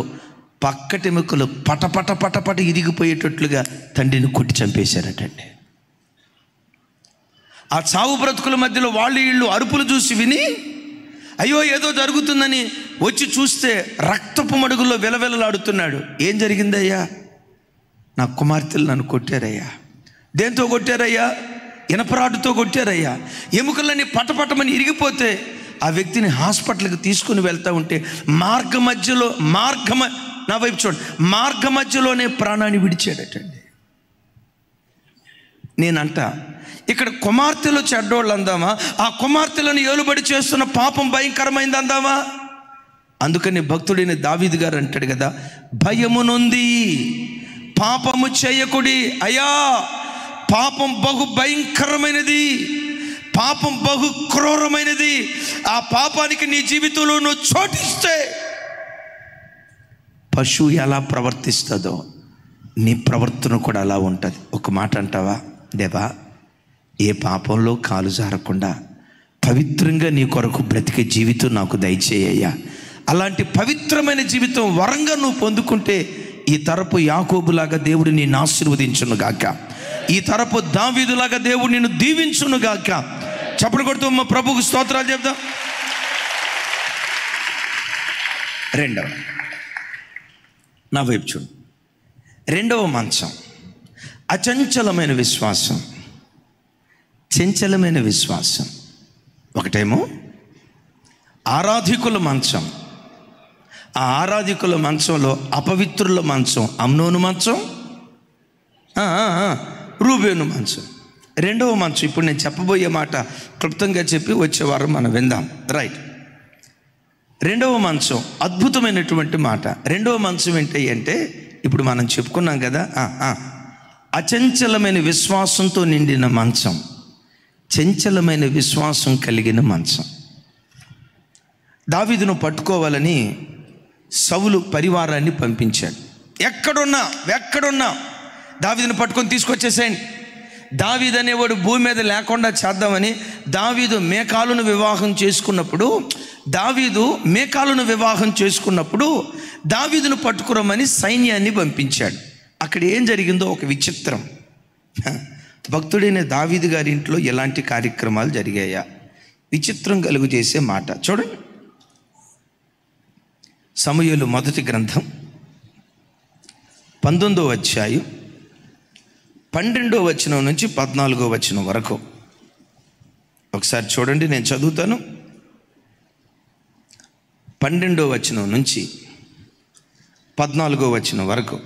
పక్కటెముకలు పటపట పటపట ఇరిగిపోయేటట్లుగా తండ్రిని కొట్టి చంపేశారటండి. ఆ చావు బ్రతుకుల మధ్యలో వీళ్ళు అరుపులు చూసి విని, అయ్యో ఏదో జరుగుతుందని వచ్చి చూస్తే రక్తపు మడుగుల్లో విలవిలలాడుతున్నాడు. ఏం జరిగిందయ్యా? నా కుమార్తెలు నన్ను కొట్టారయ్యా. దేంతో కొట్టారయ్యా? ఇనపరాడుతో కొట్టారయ్యా. ఎముకలన్నీ పటపటమని ఇరిగిపోతే ఆ వ్యక్తిని హాస్పిటల్కి తీసుకుని వెళ్తూ ఉంటే నా వైపు చూడండి, మార్గ మధ్యలోనే ప్రాణాన్ని విడిచాడటండి. నేనంట, ఇక్కడ కుమార్తెలు చెడ్డోళ్ళు అందామా? ఆ కుమార్తెలను ఏలుబడి చేస్తున్న పాపం భయంకరమైంది అందామా? అందుకని భక్తుడైన దావీదు గారు అంటాడు కదా, భయము నొంది పాపము చేయకుడి అయ్యా, పాపం బహు భయంకరమైనది, పాపం బహు క్రూరమైనది. ఆ పాపానికి నీ జీవితంలో నువ్వు చోటిస్తే పశువు ఎలా ప్రవర్తిస్తుందో నీ ప్రవర్తన కూడా అలా ఉంటుంది. ఒక మాట అంటావా, దేవా ఏ పాపంలో కాలు జారకుండా పవిత్రంగా నీ కొరకు బ్రతికే జీవితం నాకు దయచేయ్యా. అలాంటి పవిత్రమైన జీవితం వరంగా నువ్వు పొందుకుంటే ఈ తరపు యాకోబులాగా దేవుడు నిన్ను ఆశీర్వదించునుగాక, ఈ తరపు దావీదులాగా దేవుడు నిన్ను దీవించునుగాక. చప్పట్లు కొడుతూ మా ప్రభువుకు స్తోత్రాలు చెప్దాం. రెండవ, నా వైపు చూడు, రెండవ మంచం అచంచలమైన విశ్వాసం, చంచలమైన విశ్వాసం. ఒకటేమో ఆరాధికుల మంచం. ఆ ఆరాధికుల మంచంలో అపవిత్రుల మంచం అమ్నోను మంచం, రూబేను మంచం. రెండవ మంచం ఇప్పుడు నేను చెప్పబోయే మాట క్లుప్తంగా చెప్పి వచ్చే వారం మనం విందాం. రైట్. రెండవ మంచం అద్భుతమైనటువంటి మాట. రెండవ మంచం ఏంటి అంటే ఇప్పుడు మనం చెప్పుకున్నాం కదా, అచంచలమైన విశ్వాసంతో నిండిన మంచం, చంచలమైన విశ్వాసం కలిగిన మంచం. దావీదును పట్టుకోవాలని సౌలు పరివారాన్ని పంపించాడు. ఎక్కడున్నా దావీదును పట్టుకొని తీసుకొచ్చేసేయండి. దావీదు అనేవాడు భూమి మీద లేకుండా చేద్దామని దావీదు మేకాలును వివాహం చేసుకున్నప్పుడు దావీదును పట్టుకురమని సైన్యాన్ని పంపించాడు. అక్కడ ఏం జరిగిందో ఒక విచిత్రం. భక్తుడైన దావీదు గారి ఇంట్లో ఎలాంటి కార్యక్రమాలు జరిగాయా? విచిత్రం కలుగు చేసే మాట చూడండి. సమూయేలు మొదటి గ్రంథం 19వ అధ్యాయం 12వ వచనం నుంచి 14వ వచనం వరకు ఒకసారి చూడండి. నేను చదువుతాను. 12వ వచనం నుంచి 14వ వచనం వరకు.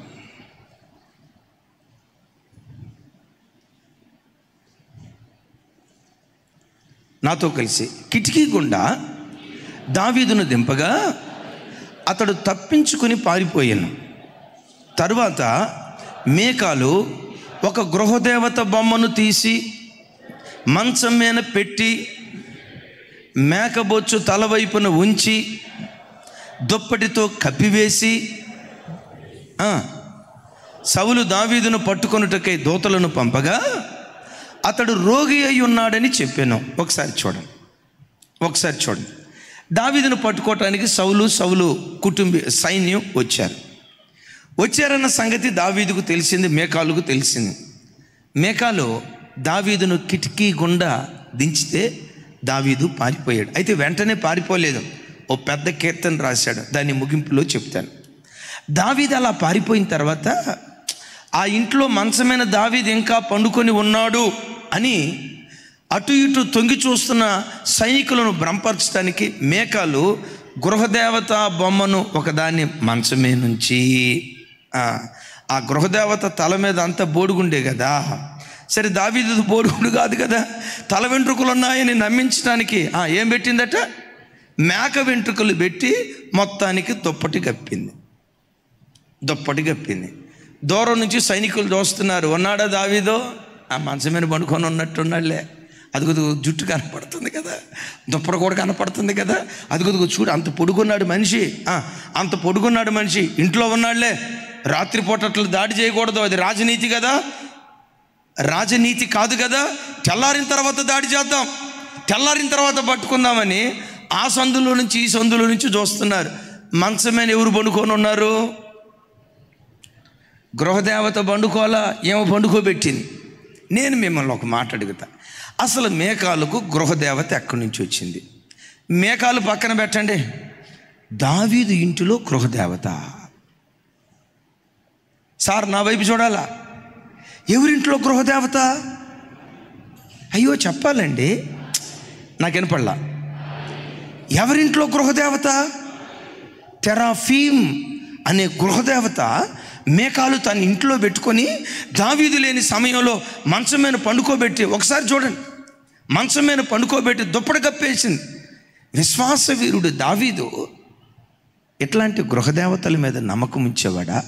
నాతో కలిసి, కిటికీ గుండా దావీదును దింపగా అతడు తప్పించుకుని పారిపోయాను. తరువాత మేకాలు ఒక గృహదేవత బొమ్మను తీసి మంచం మీద పెట్టి మేకబొచ్చు తలవైపున ఉంచి దుప్పటితో కప్పివేసి సౌలు దావీదును పట్టుకొనుటకై దూతలను పంపగా అతడు రోగి అయి ఉన్నాడని చెప్పాను. ఒకసారి చూడండి. దావీదును పట్టుకోవటానికి సౌలు సైన్యం వచ్చారన్న సంగతి దావీదుకు తెలిసింది, మేకాలుకు తెలిసింది. మేకాలు దావీదును కిటికీ గుండా దించితే దావీదు పారిపోయాడు. అయితే వెంటనే పారిపోలేదు, ఓ పెద్ద కీర్తన రాశాడు, దాన్ని ముగింపులో చెప్తాను. దావీదు అలా పారిపోయిన తర్వాత ఆ ఇంట్లో మంచమైన దావీదు ఇంకా పండుకొని ఉన్నాడు అని అటు ఇటు తొంగి చూస్తున్న సైనికులను భ్రమపరచడానికి మేకాలు గృహదేవత బొమ్మను ఒకదాన్ని మంచమే నుంచి, ఆ గృహదేవత తల మీద అంతా బోడుగుండే కదా. సరే, దావీదు బోడుగుండు కాదు కదా, తల వెంట్రుకలు ఉన్నాయని నమ్మించడానికి ఏం పెట్టిందట? మేక వెంట్రుకలు పెట్టి మొత్తానికి దుప్పటి కప్పింది. దూరం నుంచి సైనికులు చూస్తున్నారు, ఉన్నాడా దావీదో? ఆ మంచం మీద పండుకొని ఉన్నట్టున్నాడులే, అదుగుదు జుట్టు కనపడుతుంది కదా, దుప్పటి కూడా కనపడుతుంది కదా, అదుగుదుగు చూడు అంత పొడుగున్నాడు మనిషి ఇంట్లో ఉన్నాడులే, రాత్రిపూట అట్లా దాడి చేయకూడదు, అది రాజనీతి కదా. రాజనీతి కాదు కదా, తెల్లారిన తర్వాత దాడి చేద్దాం, తెల్లారిన తర్వాత పట్టుకుందామని ఆ సందులో నుంచి ఈ సందులో నుంచి చూస్తున్నారు. మంచం మీద ఎవరు పండుకొని ఉన్నారు? గృహదేవత పండుకోవాలా, ఏమో పండుకోబెట్టింది. నేను మిమ్మల్ని ఒక మాట అడుగుతా, అసలు మేకాలకు గృహదేవత ఎక్కడి నుంచి వచ్చింది? మేకాలు పక్కన పెట్టండి, దావీదు ఇంటిలో గృహదేవత. సార్ నా వైపు చూడాలా, ఎవరింట్లో గృహదేవత? అయ్యో చెప్పాలండి, నాకు వినపడలా. ఎవరింట్లో గృహదేవత? తెరాఫీమ్ అనే గృహదేవత మేకాలు తన ఇంట్లో పెట్టుకొని దావీదు లేని సమయంలో మంచం మీద పండుకోబెట్టి, ఒకసారి చూడండి, మంచం మీద పండుకోబెట్టి దుప్పటి కప్పేసింది. విశ్వాసవీరుడు దావీదు ఎట్లాంటి గృహదేవతల మీద నమ్మకం ఉంచేవాడా?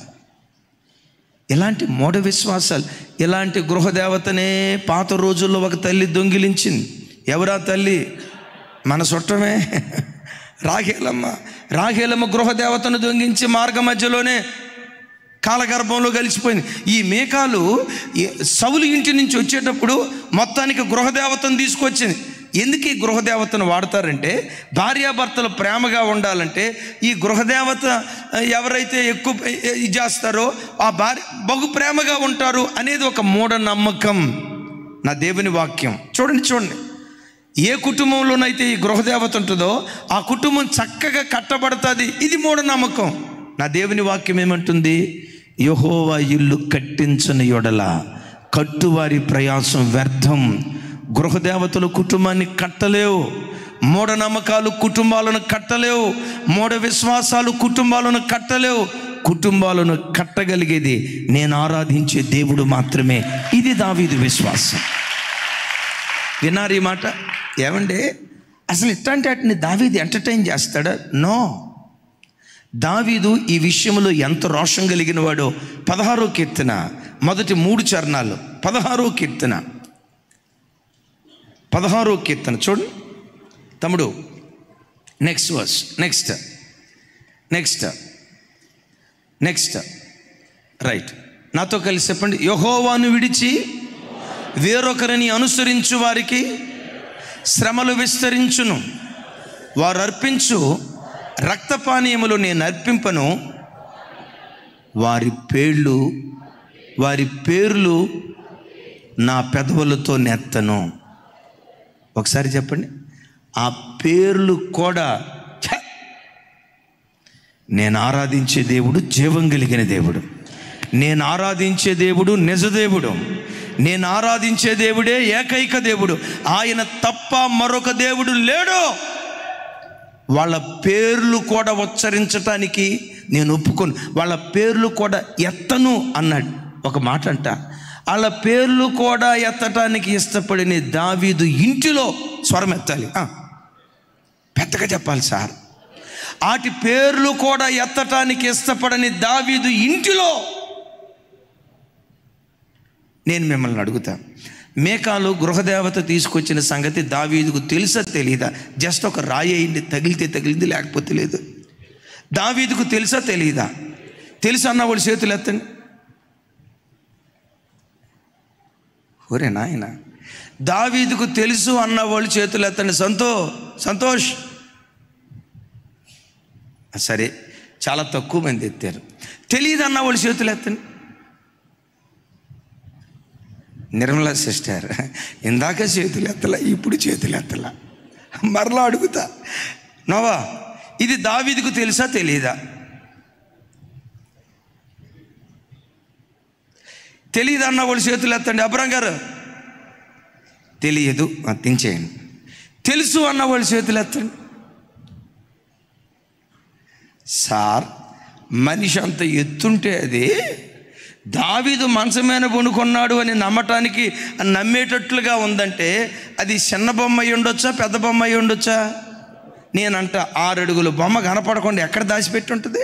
ఇలాంటి మూఢ విశ్వాసాలు, ఇలాంటి గృహదేవతనే పాత రోజుల్లో ఒక తల్లి దొంగిలించింది. ఎవరా తల్లి? మన చుట్టమే రాహేలమ్మ గృహదేవతను దొంగించి మార్గ మధ్యలోనే కాలగర్భంలో కలిసిపోయింది. ఈ మేకాలు సౌలు ఇంటి నుంచి వచ్చేటప్పుడు మొత్తానికి గృహదేవతను తీసుకొచ్చింది. ఎందుకు ఈ గృహదేవతను వాడతారంటే, భార్యాభర్తలు ప్రేమగా ఉండాలంటే ఈ గృహదేవత ఎవరైతే ఎక్కువ చేస్తారో ఆ భార్య బహు ప్రేమగా ఉంటారు అనేది ఒక మూఢనమ్మకం. నా దేవుని వాక్యం చూడండి, ఏ కుటుంబంలోనైతే ఈ గృహదేవత ఉంటుందో ఆ కుటుంబం చక్కగా కట్టబడుతుంది. ఇది మూఢనమ్మకం. నా దేవుని వాక్యం ఏమంటుంది? యెహోవా ఇల్లు కట్టించని యెడల కట్టువారి ప్రయాసం వ్యర్థం. గృహదేవతలు కుటుంబాన్ని కట్టలేవు, మూఢనమ్మకాలు కుటుంబాలను కట్టలేవు, మూఢ విశ్వాసాలు కుటుంబాలను కట్టలేవు. కుటుంబాలను కట్టగలిగేది నేను ఆరాధించే దేవుడు మాత్రమే. ఇది దావీదు విశ్వాసం. విన్నారు ఈ మాట? ఏమండి, అసలు ఇట్లాంటి వాటిని దావీదు ఎంటర్టైన్ చేస్తాడా? నో. దావీదు ఈ విషయంలో ఎంత రోషం కలిగిన వాడో 16వ కీర్తన మొదటి 3 చరణాలు, 16వ కీర్తన చూడండి తమ్ముడు. నెక్స్ట్ వర్స్, నెక్స్ట్ రైట్, నాతో కలిసి చెప్పండి. యెహోవాను విడిచి వేరొకరిని అనుసరించు వారికి శ్రమలు విస్తరించును. వారు అర్పించు రక్తపానీయములు నేను అర్పింపను. వారి పేర్లు నా పెదవులతో నెత్తను. ఒకసారి చెప్పండి, ఆ పేర్లు కూడా. నేను ఆరాధించే దేవుడు జీవం కలిగిన దేవుడు. నేను ఆరాధించే దేవుడు నిజదేవుడు. నేను ఆరాధించే దేవుడే ఏకైక దేవుడు. ఆయన తప్ప మరొక దేవుడు లేడు. వాళ్ళ పేర్లు కూడా ఉచ్చరించటానికి నేను ఒప్పుకోను. వాళ్ళ పేర్లు కూడా ఎత్తను అన్నాడు. ఒక మాట అంట, వాళ్ళ పేర్లు కూడా ఎత్తటానికి ఇష్టపడిన దావీదు ఇంటిలో స్వరం ఎత్తాలి. పెద్దగా చెప్పాలి సార్. వాటి పేర్లు కూడా ఎత్తటానికి ఇష్టపడని దావీదు ఇంటిలో నేను మిమ్మల్ని అడుగుతా, మేకాలు గృహదేవత తీసుకొచ్చిన సంగతి దావీదుకు తెలుసా తెలీదా? జస్ట్ ఒక రాయి అయింది, తగిలితే తగిలింది, లేకపోతే లేదు. దావీదుకు తెలుసా తెలీదా? తెలుసు అన్న వాళ్ళు చేతులు ఎత్తండి. ఒరే నాయన, దావీదుకు తెలుసు అన్న వాళ్ళు చేతులు ఎత్తండి. సంతోష్. సరే, చాలా తక్కువ మంది ఎత్తారు. తెలియదు అన్న వాళ్ళు చేతులు ఎత్తండి. నిర్మలా సిస్టర్ ఇందాక చేతులు ఎత్తలా, ఇప్పుడు చేతులు ఎత్తలా. మరలా అడుగుతా, నోవా, ఇది దావీదుకు తెలుసా తెలీదా? తెలియదు అన్న వాళ్ళు చేతులు ఎత్తండి. అబ్రాం గారు తెలియదు, తించేయండి. తెలుసు అన్న వాళ్ళు చేతులు ఎత్తండి. సార్, మనిషి అంత ఎత్తుంటే అది దావీదు మంచమైన పొనుకున్నాడు అని నమ్మేటట్లుగా ఉందంటే అది చిన్న బొమ్మ అయి ఉండొచ్చా, పెద్ద బొమ్మ అయి ఉండొచ్చా? నేనంట 6 అడుగుల బొమ్మ కనపడకుండా ఎక్కడ దాచిపెట్టి ఉంటుంది?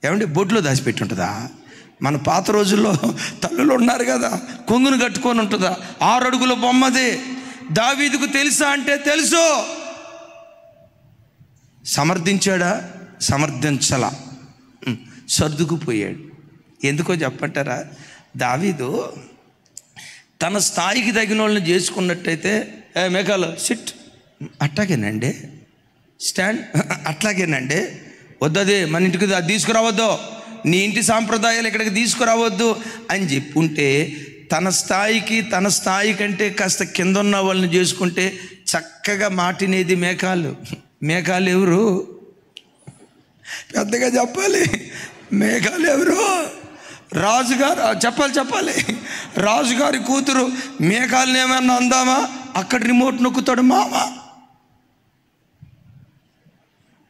ఏమంటే బొడ్లో దాచిపెట్టి ఉంటుందా? మన పాత రోజుల్లో తల్లులు ఉన్నారు కదా, కొంగును కట్టుకొని ఉంటుందా? 6 అడుగుల బొమ్మది. దావీదుకు తెలుసా అంటే తెలుసు. సమర్థించాడా? సమర్థించలా, సర్దుకుపోయాడు. ఎందుకో చెప్పంటారా? దావీదు తన స్థాయికి తగిన వాళ్ళని చేసుకున్నట్టయితే, మేఘాలు సిట్, అట్లాగేనండి, స్టాండ్, అట్లాగేనండి, వద్దది మన ఇంటికి అది తీసుకురావద్దు, నీ ఇంటి సాంప్రదాయాలు ఇక్కడికి తీసుకురావద్దు అని చెప్పుంటే, తన స్థాయి కంటే కాస్త కింద ఉన్న వాళ్ళని చేసుకుంటే చక్కగా మాటినేది మేఘాలు. మేఘాలు ఎవరు? పెద్దగా చెప్పాలి. మేఘాలు ఎవరు? రాజుగారు. చెప్పాలి. రాజుగారి కూతురు. మేఘాలను ఏమన్నా అందామా? అక్కడ రిమోట్ నొక్కుతాడు మామ.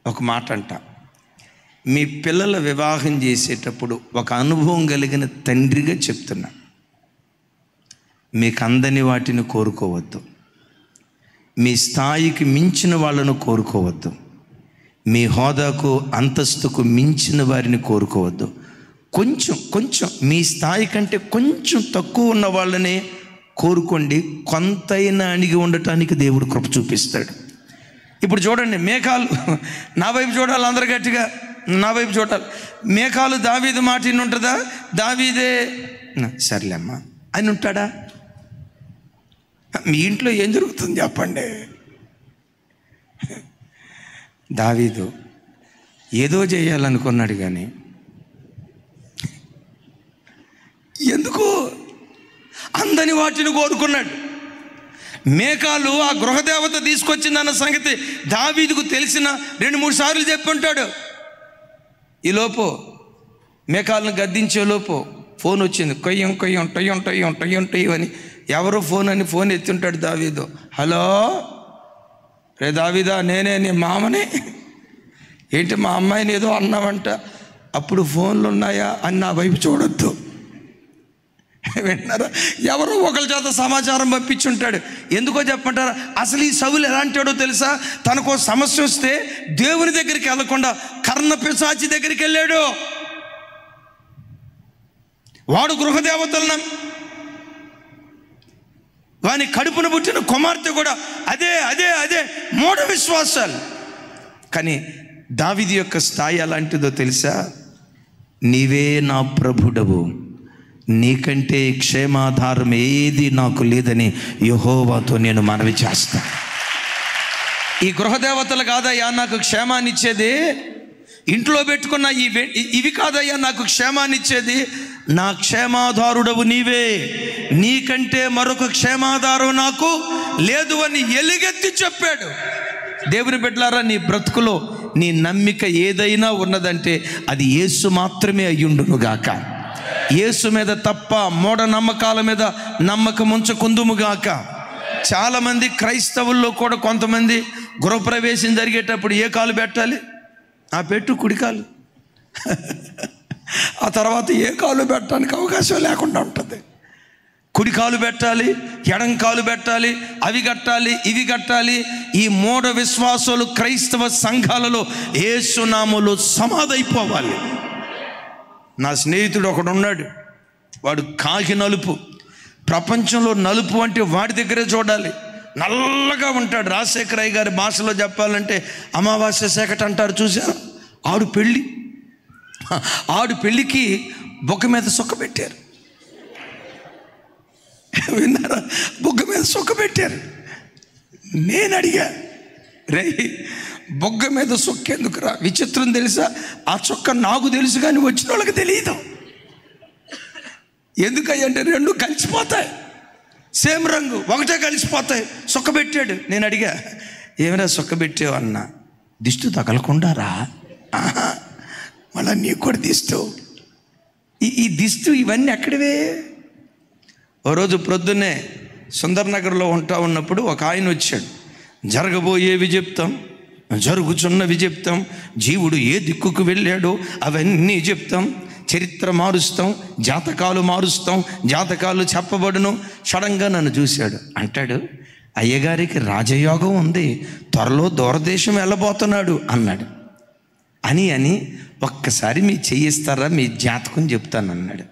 ఒక మాట అంట, మీ పిల్లల వివాహం చేసేటప్పుడు ఒక అనుభవం కలిగిన తండ్రిగా చెప్తున్నా, మీకు అందని వాటిని కోరుకోవద్దు, మీ స్థాయికి మించిన వాళ్ళను కోరుకోవద్దు, మీ హోదాకు అంతస్తుకు మించిన వారిని కోరుకోవద్దు. కొంచెం మీ స్థాయి కంటే కొంచెం తక్కువ ఉన్న వాళ్ళనే కోరుకోండి. కొంతైనా అణిగి ఉండటానికి దేవుడు కృప చూపిస్తాడు. ఇప్పుడు చూడండి, మేఘాలు నా వైపు చూడాలి, అందరు గట్టిగా నా వైపు చూడాలి. మేఘాలు దావీదు మాట ఇన్ని ఉంటుందా? దావీదే సర్లేమ్మా అని ఉంటాడా? మీ ఇంట్లో ఏం జరుగుతుంది చెప్పండి? దావీదు ఏదో చేయాలనుకున్నాడు, కానీ ఎందుకు అందని వాటిని కోరుకున్నాడు. మేఘాలు ఆ గృహదేవత తీసుకొచ్చిందన్న సంగతి దావీదుకు తెలిసిన 2-3 సార్లు చెప్పుంటాడు. ఈలోపు మేఘాలను గద్దించే లోపు ఫోన్ వచ్చింది. కొయ్యం అని ఎవరో ఫోన్ అని ఫోన్ ఎత్తుంటాడు దావీదు. హలో రే దావీదా, నేనే నీ మామని. ఏంటి మా అమ్మాయిని ఏదో అన్నావంట? అప్పుడు ఫోన్లు ఉన్నాయా అని నా వైపు చూడొద్దు. వింటున్నారా? ఎవరో ఒకరి చేత సమాచారం పంపించుంటాడు. ఎందుకో చెప్పంటారా? అసలు ఈ సౌలు ఎలాంటాడో తెలుసా? తనకు సమస్య వస్తే దేవుని దగ్గరికి వెళ్ళకుండా కర్ణపిశాచి దగ్గరికి వెళ్ళాడు. వాడు గృహదేవతలను, వాని కడుపున పుట్టిన కుమార్తె కూడా అదే మూఢ విశ్వాసాలు. కానీ దావీదు యొక్క స్థాయి ఎలాంటిదో తెలుసా? నీవే నా ప్రభుడవు, నీకంటే క్షేమాధారం ఏది నాకు లేదని యెహోవాతో నేను మనవి చేస్తా. ఈ గృహదేవతలు కాదయ్యా నాకు క్షేమాన్ని ఇచ్చేది, ఇంట్లో పెట్టుకున్న ఇవి కాదయ్యా నాకు క్షేమాన్ని ఇచ్చేది, నా క్షేమాధారుడవు నీవే, నీకంటే మరొక క్షేమాధారం నాకు లేదు అని ఎలుగెత్తి చెప్పాడు. దేవుని బిడ్డలారా, నీ బ్రతుకులో నీ నమ్మిక ఏదైనా ఉన్నదంటే అది యేసు మాత్రమే అయ్యుండునుగాక. యేసు మీద తప్ప మూఢనమ్మకాల మీద నమ్మకం ఉంచకుందుముగాక. చాలామంది క్రైస్తవుల్లో కూడా కొంతమంది గృహప్రవేశం జరిగేటప్పుడు ఏ కాలు పెట్టాలి? పెట్టు కుడికాలు. ఆ తర్వాత ఏ కాలు పెట్టడానికి అవకాశం లేకుండా ఉంటుంది. కుడికాలు పెట్టాలి, ఎడం కాలు పెట్టాలి, అవి కట్టాలి, ఇవి కట్టాలి. ఈ మూఢ విశ్వాసాలు క్రైస్తవ సంఘాలలో యేసు నామములో సమాధైపోవాలి. నా స్నేహితుడు ఒకడు ఉన్నాడు, వాడు కాకి నలుపు. ప్రపంచంలో నలుపు అంటే వాడి దగ్గరే చూడాలి. నల్లగా ఉంటాడు. రాజశేఖరయ్య గారి భాషలో చెప్పాలంటే అమావాస్య సేకట అంటారు చూసారు. ఆడు పెళ్ళికి బొగ్గ మీద సొక్క పెట్టారు. విన్నారా? బొగ్గ మీద సొక్క పెట్టారు. నేను అడిగా, రే బొగ్గ మీద సొక్క ఎందుకురా? విచిత్రం తెలుసా? ఆ చొక్క నాకు తెలుసు కానీ వచ్చిన వాళ్ళకి తెలియదు. ఎందుకంటే 2 కలిసిపోతాయి, సేమ్ రంగు, ఒకటే కలిసిపోతాయి. సొక్క పెట్టాడు. నేను అడిగా, ఏమైనా సొక్క పెట్టావు అన్నా. దిష్టి తగలకుండారా? మళ్ళా నీకు కూడా దిష్టు. ఈ దిష్టు ఇవన్నీ ఎక్కడివే? ఓ రోజు ప్రొద్దున్నే సుందర్నగర్లో ఉన్నప్పుడు ఒక ఆయన వచ్చాడు. జరగబోయేవి చెప్తాం, జరుగుచున్నవి చెప్తాం, జీవుడు ఏ దిక్కుకు వెళ్ళాడో అవన్నీ చెప్తాం, చరిత్ర మారుస్తాం, జాతకాలు మారుస్తాం, జాతకాలు చెప్పబడును. సడన్గా నన్ను చూశాడు. అంటాడు, అయ్యగారికి రాజయోగం ఉంది, త్వరలో దూరదేశం వెళ్ళబోతున్నాడు అన్నాడు. అని ఒక్కసారి మీ చెయ్యిస్తారా, మీ జాతకం చెప్తాను అన్నాడు.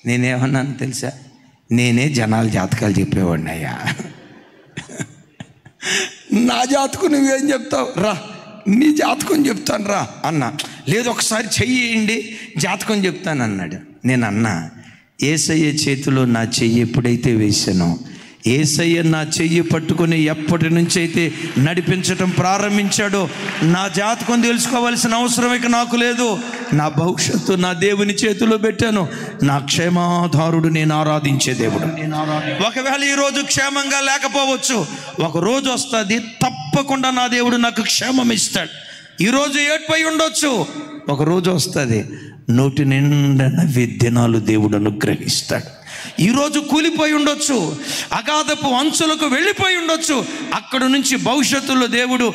నేనేమన్నాను తెలుసా? నేనే జనాల జాతకాలు చెప్పేవాడిని అయ్యా. నా జాతకం నువ్వేం చెప్తావు? రా నీ జాతకం చెప్తాను రా అన్నా. లేదు ఒకసారి చెయ్యండి జాతకం చెప్తాను అన్నాడు. నేను అన్నా, యేసయ్య చేతిలో నా చెయ్యి ఎప్పుడైతే వేశానో, యేసయ్య నా చెయ్యి పట్టుకొని ఎప్పటి నుంచి అయితే నడిపించటం ప్రారంభించాడో, నా జాతకం తెలుసుకోవాల్సిన అవసరం ఇక నాకు లేదు. నా భవిష్యత్తు నా దేవుని చేతిలో పెట్టాను. నా క్షేమాధారుడు, నేను ఆరాధించే దేవుడు. ఒకవేళ ఈరోజు క్షేమంగా లేకపోవచ్చు, ఒక రోజు వస్తుంది తప్పకుండా నా దేవుడు నాకు క్షేమం ఇస్తాడు. ఈరోజు ఏడ్పై ఉండొచ్చు, ఒక రోజు వస్తుంది నోటి నిండా దినాలు దేవుడు అనుగ్రహిస్తాడు. ఈరోజు కూలిపోయి ఉండొచ్చు, అగాధపు అంచులకు వెళ్ళిపోయి ఉండొచ్చు, అక్కడ నుంచి భవిష్యత్తులో దేవుడు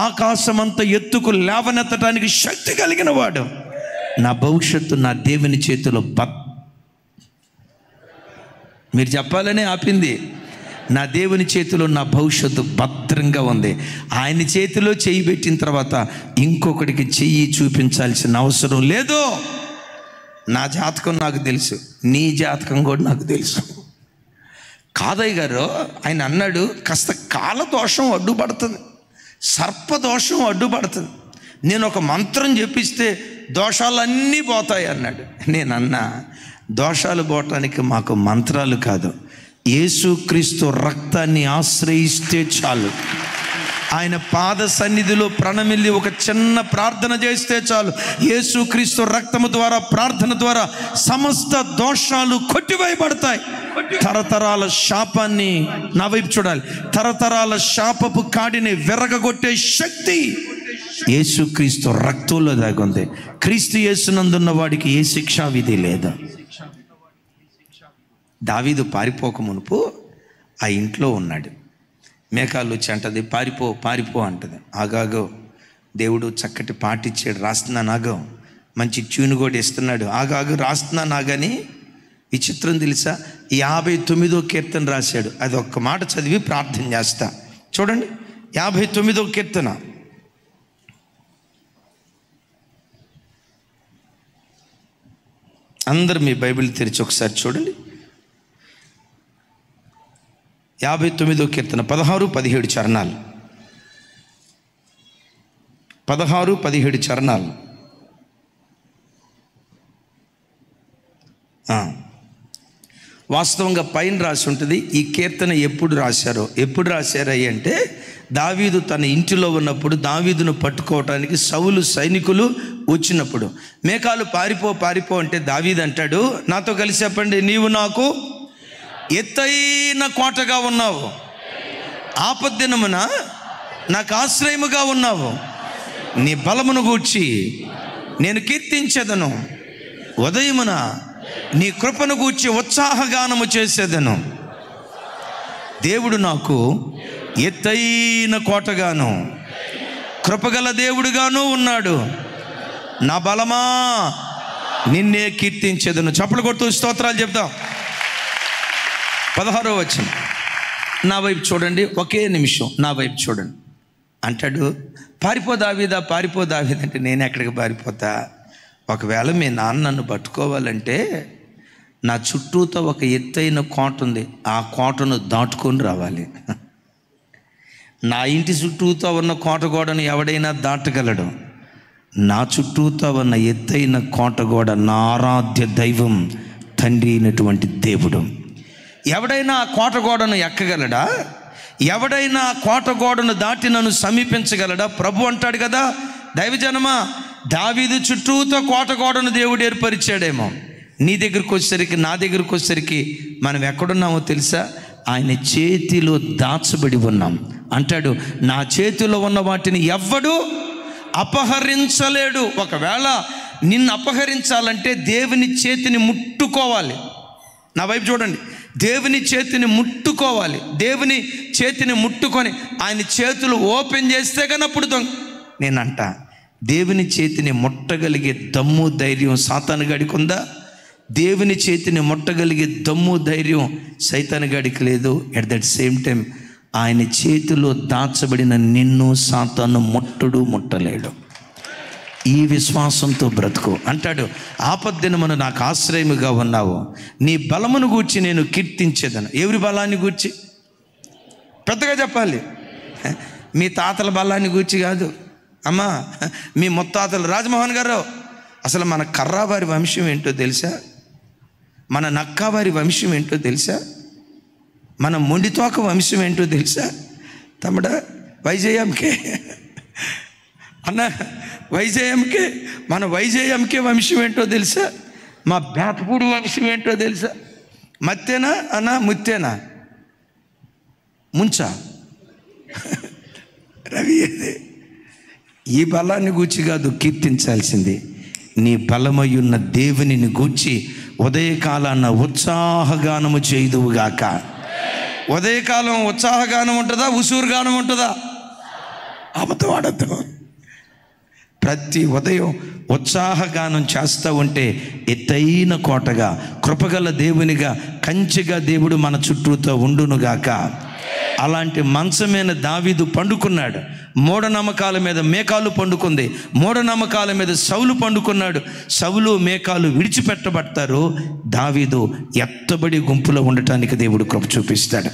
ఆకాశమంత ఎత్తుకు లేవనెత్తడానికి శక్తి కలిగిన వాడు. నా భవిష్యత్తు నా దేవుని చేతిలో మీరు చెప్పాలనే ఆపింది. నా దేవుని చేతిలో నా భవిష్యత్తు భద్రంగా ఉంది. ఆయన చేతిలో చెయ్యి పెట్టిన తర్వాత ఇంకొకటికి చెయ్యి చూపించాల్సిన అవసరం లేదు. నా జాతకం నాకు తెలుసు, నీ జాతకం కూడా నాకు తెలుసు. కాదయ్య గారు ఆయన అన్నాడు, కాస్త కాలదోషం అడ్డుపడుతుంది, సర్పదోషం అడ్డుపడుతుంది, నేను ఒక మంత్రం చెప్పిస్తే దోషాలన్నీ పోతాయి అన్నాడు. నేను అన్నా, దోషాలు పోవటానికి మాకు మంత్రాలు కాదు, యేసుక్రీస్తు రక్తాన్ని ఆశ్రయిస్తే చాలు. ఆయన పాద సన్నిధిలో ప్రణమిల్లి ఒక చిన్న ప్రార్థన చేస్తే చాలు. యేసుక్రీస్తు రక్తము ద్వారా, ప్రార్థన ద్వారా సమస్త దోషాలు కొట్టివేయబడతాయి. తరతరాల శాపాన్ని, నా వైపు చూడాలి, తరతరాల శాపపు కాడిని విరగగొట్టే శక్తి యేసుక్రీస్తు రక్తంలో దాగుంది. క్రీస్తు యేసునందున్న వాడికి ఏ శిక్షా విధి లేదు. దావీదు పారిపోక మునుపు ఆ ఇంట్లో ఉన్నాడు. మేకాలు వచ్చి అంటది, పారిపో పారిపో అంటది. ఆగాగో, దేవుడు చక్కటి పాటిచ్చాడు, రాస్తున్నాను ఆగో, మంచి ట్యూన్ కూడా ఇస్తున్నాడు, ఆగాగు రాస్తున్నాను ఆగని. విచిత్రం తెలుసా, 59వ కీర్తన రాశాడు. అది ఒక్క మాట చదివి ప్రార్థన చేస్తా. చూడండి, 59వ కీర్తన. అందరు మీ బైబిల్ తెరిచి ఒకసారి చూడండి. 59వ కీర్తన 16-17 చరణాలు. 16-17 చరణాలు. వాస్తవంగా పైన రాసి ఉంటుంది. ఈ కీర్తన ఎప్పుడు రాశారయ్యి అంటే, దావీదు తన ఇంటిలో ఉన్నప్పుడు దావీదును పట్టుకోవటానికి సౌలు సైనికులు వచ్చినప్పుడు, మేకాలు పారిపో పారిపో అంటే దావీదు అంటాడు, నాతో కలిసి చెప్పండి, నీవు నాకు ఎత్తైన కోటగా ఉన్నావు, ఆపద్దినమున నాకు ఆశ్రయముగా ఉన్నావు, నీ బలమును గూర్చి నేను కీర్తించెదను, ఉదయమున నీ కృపను గూర్చి ఉత్సాహగానము చేసేదను. దేవుడు నాకు ఎత్తైన కోటగాను కృపగల దేవుడుగాను ఉన్నాడు. నా బలమా, నిన్నే కీర్తించేదను. చప్పలు కొడుతూ స్తోత్రాలు చెప్తాం. 16వ వచనం, నా వైపు చూడండి, ఒకే నిమిషం నా వైపు చూడండి అంటాడు. పారిపో దావీదా, పారిపో దావీదా అంటే నేను ఎక్కడికి పారిపోతా? ఒకవేళ మీ నాన్న నన్ను పట్టుకోవాలంటే నా చుట్టూతో ఒక ఎత్తైన కోట ఉంది, ఆ కోటను దాటుకొని రావాలి. నా ఇంటి చుట్టూతో ఉన్న కోట గోడను ఎవడైనా దాటగలడు. నా చుట్టూతో ఉన్న ఎత్తైన కోట గోడ నా ఆరాధ్య దైవం, తండ్రి అయినటువంటి దేవుడు. ఎవడైనా ఆ కోట గోడను ఎక్కగలడా? ఎవడైనా ఆ కోట గోడను దాటి నన్ను సమీపించగలడా? ప్రభు అంటాడు కదా, దైవజనమా, దావీదు చుట్టూతో కోట గోడను దేవుడు ఏర్పరిచాడేమో. నీ దగ్గరికి వచ్చేసరికి, నా దగ్గరికి వచ్చేసరికి మనం ఎక్కడున్నామో తెలుసా? ఆయన చేతిలో దాచబడి ఉన్నాం. అంటాడు, నా చేతిలో ఉన్న వాటిని ఎవ్వడు అపహరించలేడు. ఒకవేళ నిన్ను అపహరించాలంటే దేవుని చేతిని ముట్టుకోవాలి. నా వైపు చూడండి, దేవుని చేతిని ముట్టుకోవాలి. దేవుని చేతిని ముట్టుకొని ఆయన చేతులు ఓపెన్ చేస్తే కానీ అప్పుడు నేనంట, దేవుని చేతిని ముట్టగలిగే దమ్ము ధైర్యం సాతాను గడికి ఉందా? దేవుని చేతిని ముట్టగలిగే దమ్ము ధైర్యం సైతాను గడికి లేదు. ఎట్ దట్ సేమ్ టైం ఆయన చేతిలో దాచబడిన నిన్ను సాతాను ముట్టలేడు. ఈ విశ్వాసంతో బ్రతుకు. అంటాడు, ఆపద్దినమున నాకు ఆశ్రయముగా ఉన్నావు, నీ బలమును గూర్చి నేను కీర్తించేదను. ఎవరి బలాన్ని గూర్చి? పెద్దగా చెప్పాలి. మీ తాతల బలాన్ని గూర్చి కాదు అమ్మా, మీ ముత్తాతలు. రాజమోహన్ గారు, అసలు మన కర్రావారి వంశం ఏంటో తెలుసా? మన నక్కావారి వంశం ఏంటో తెలుసా? మన మొండితోక వంశం ఏంటో తెలుసా? తమ్ముడా, వైజయంకే అన్న, వైజయంకే, మన వైజయంకే వంశం ఏంటో తెలుసా? మా బేతపూడి వంశం ఏంటో తెలుసా? మత్తేనా అన్న, ముత్తేనా, ముంచా, రవి. ఈ బలాన్ని గూర్చి కాదు కీర్తించాల్సింది, నీ బలమయ్యున్న దేవునిని గూర్చి ఉదయకాలాన ఉత్సాహగానము చేయుదువుగాక. ఉదయకాలం ఉత్సాహగానం ఉంటుందా, ఉసూరుగానం ఉంటుందా? అబద్ధం ఆడద్దు. ప్రతి ఉదయం ఉత్సాహగానం చేస్తూ ఉంటే ఎత్తైన కోటగా, కృపగల దేవునిగా, కంచెగా దేవుడు మన చుట్టూతో ఉండునుగాక. అలాంటి మంచమైన దావీదు పండుకున్నాడు. మూఢనమ్మకాల మీద మేకాలు పండుకుంది, మూఢనమ్మకాల మీద సౌలు పండుకున్నాడు. సౌలు మేకాలు విడిచిపెట్టబడతారు, దావీదు ఎత్తబడి గుంపులో ఉండటానికి దేవుడు కృప చూపిస్తాడు.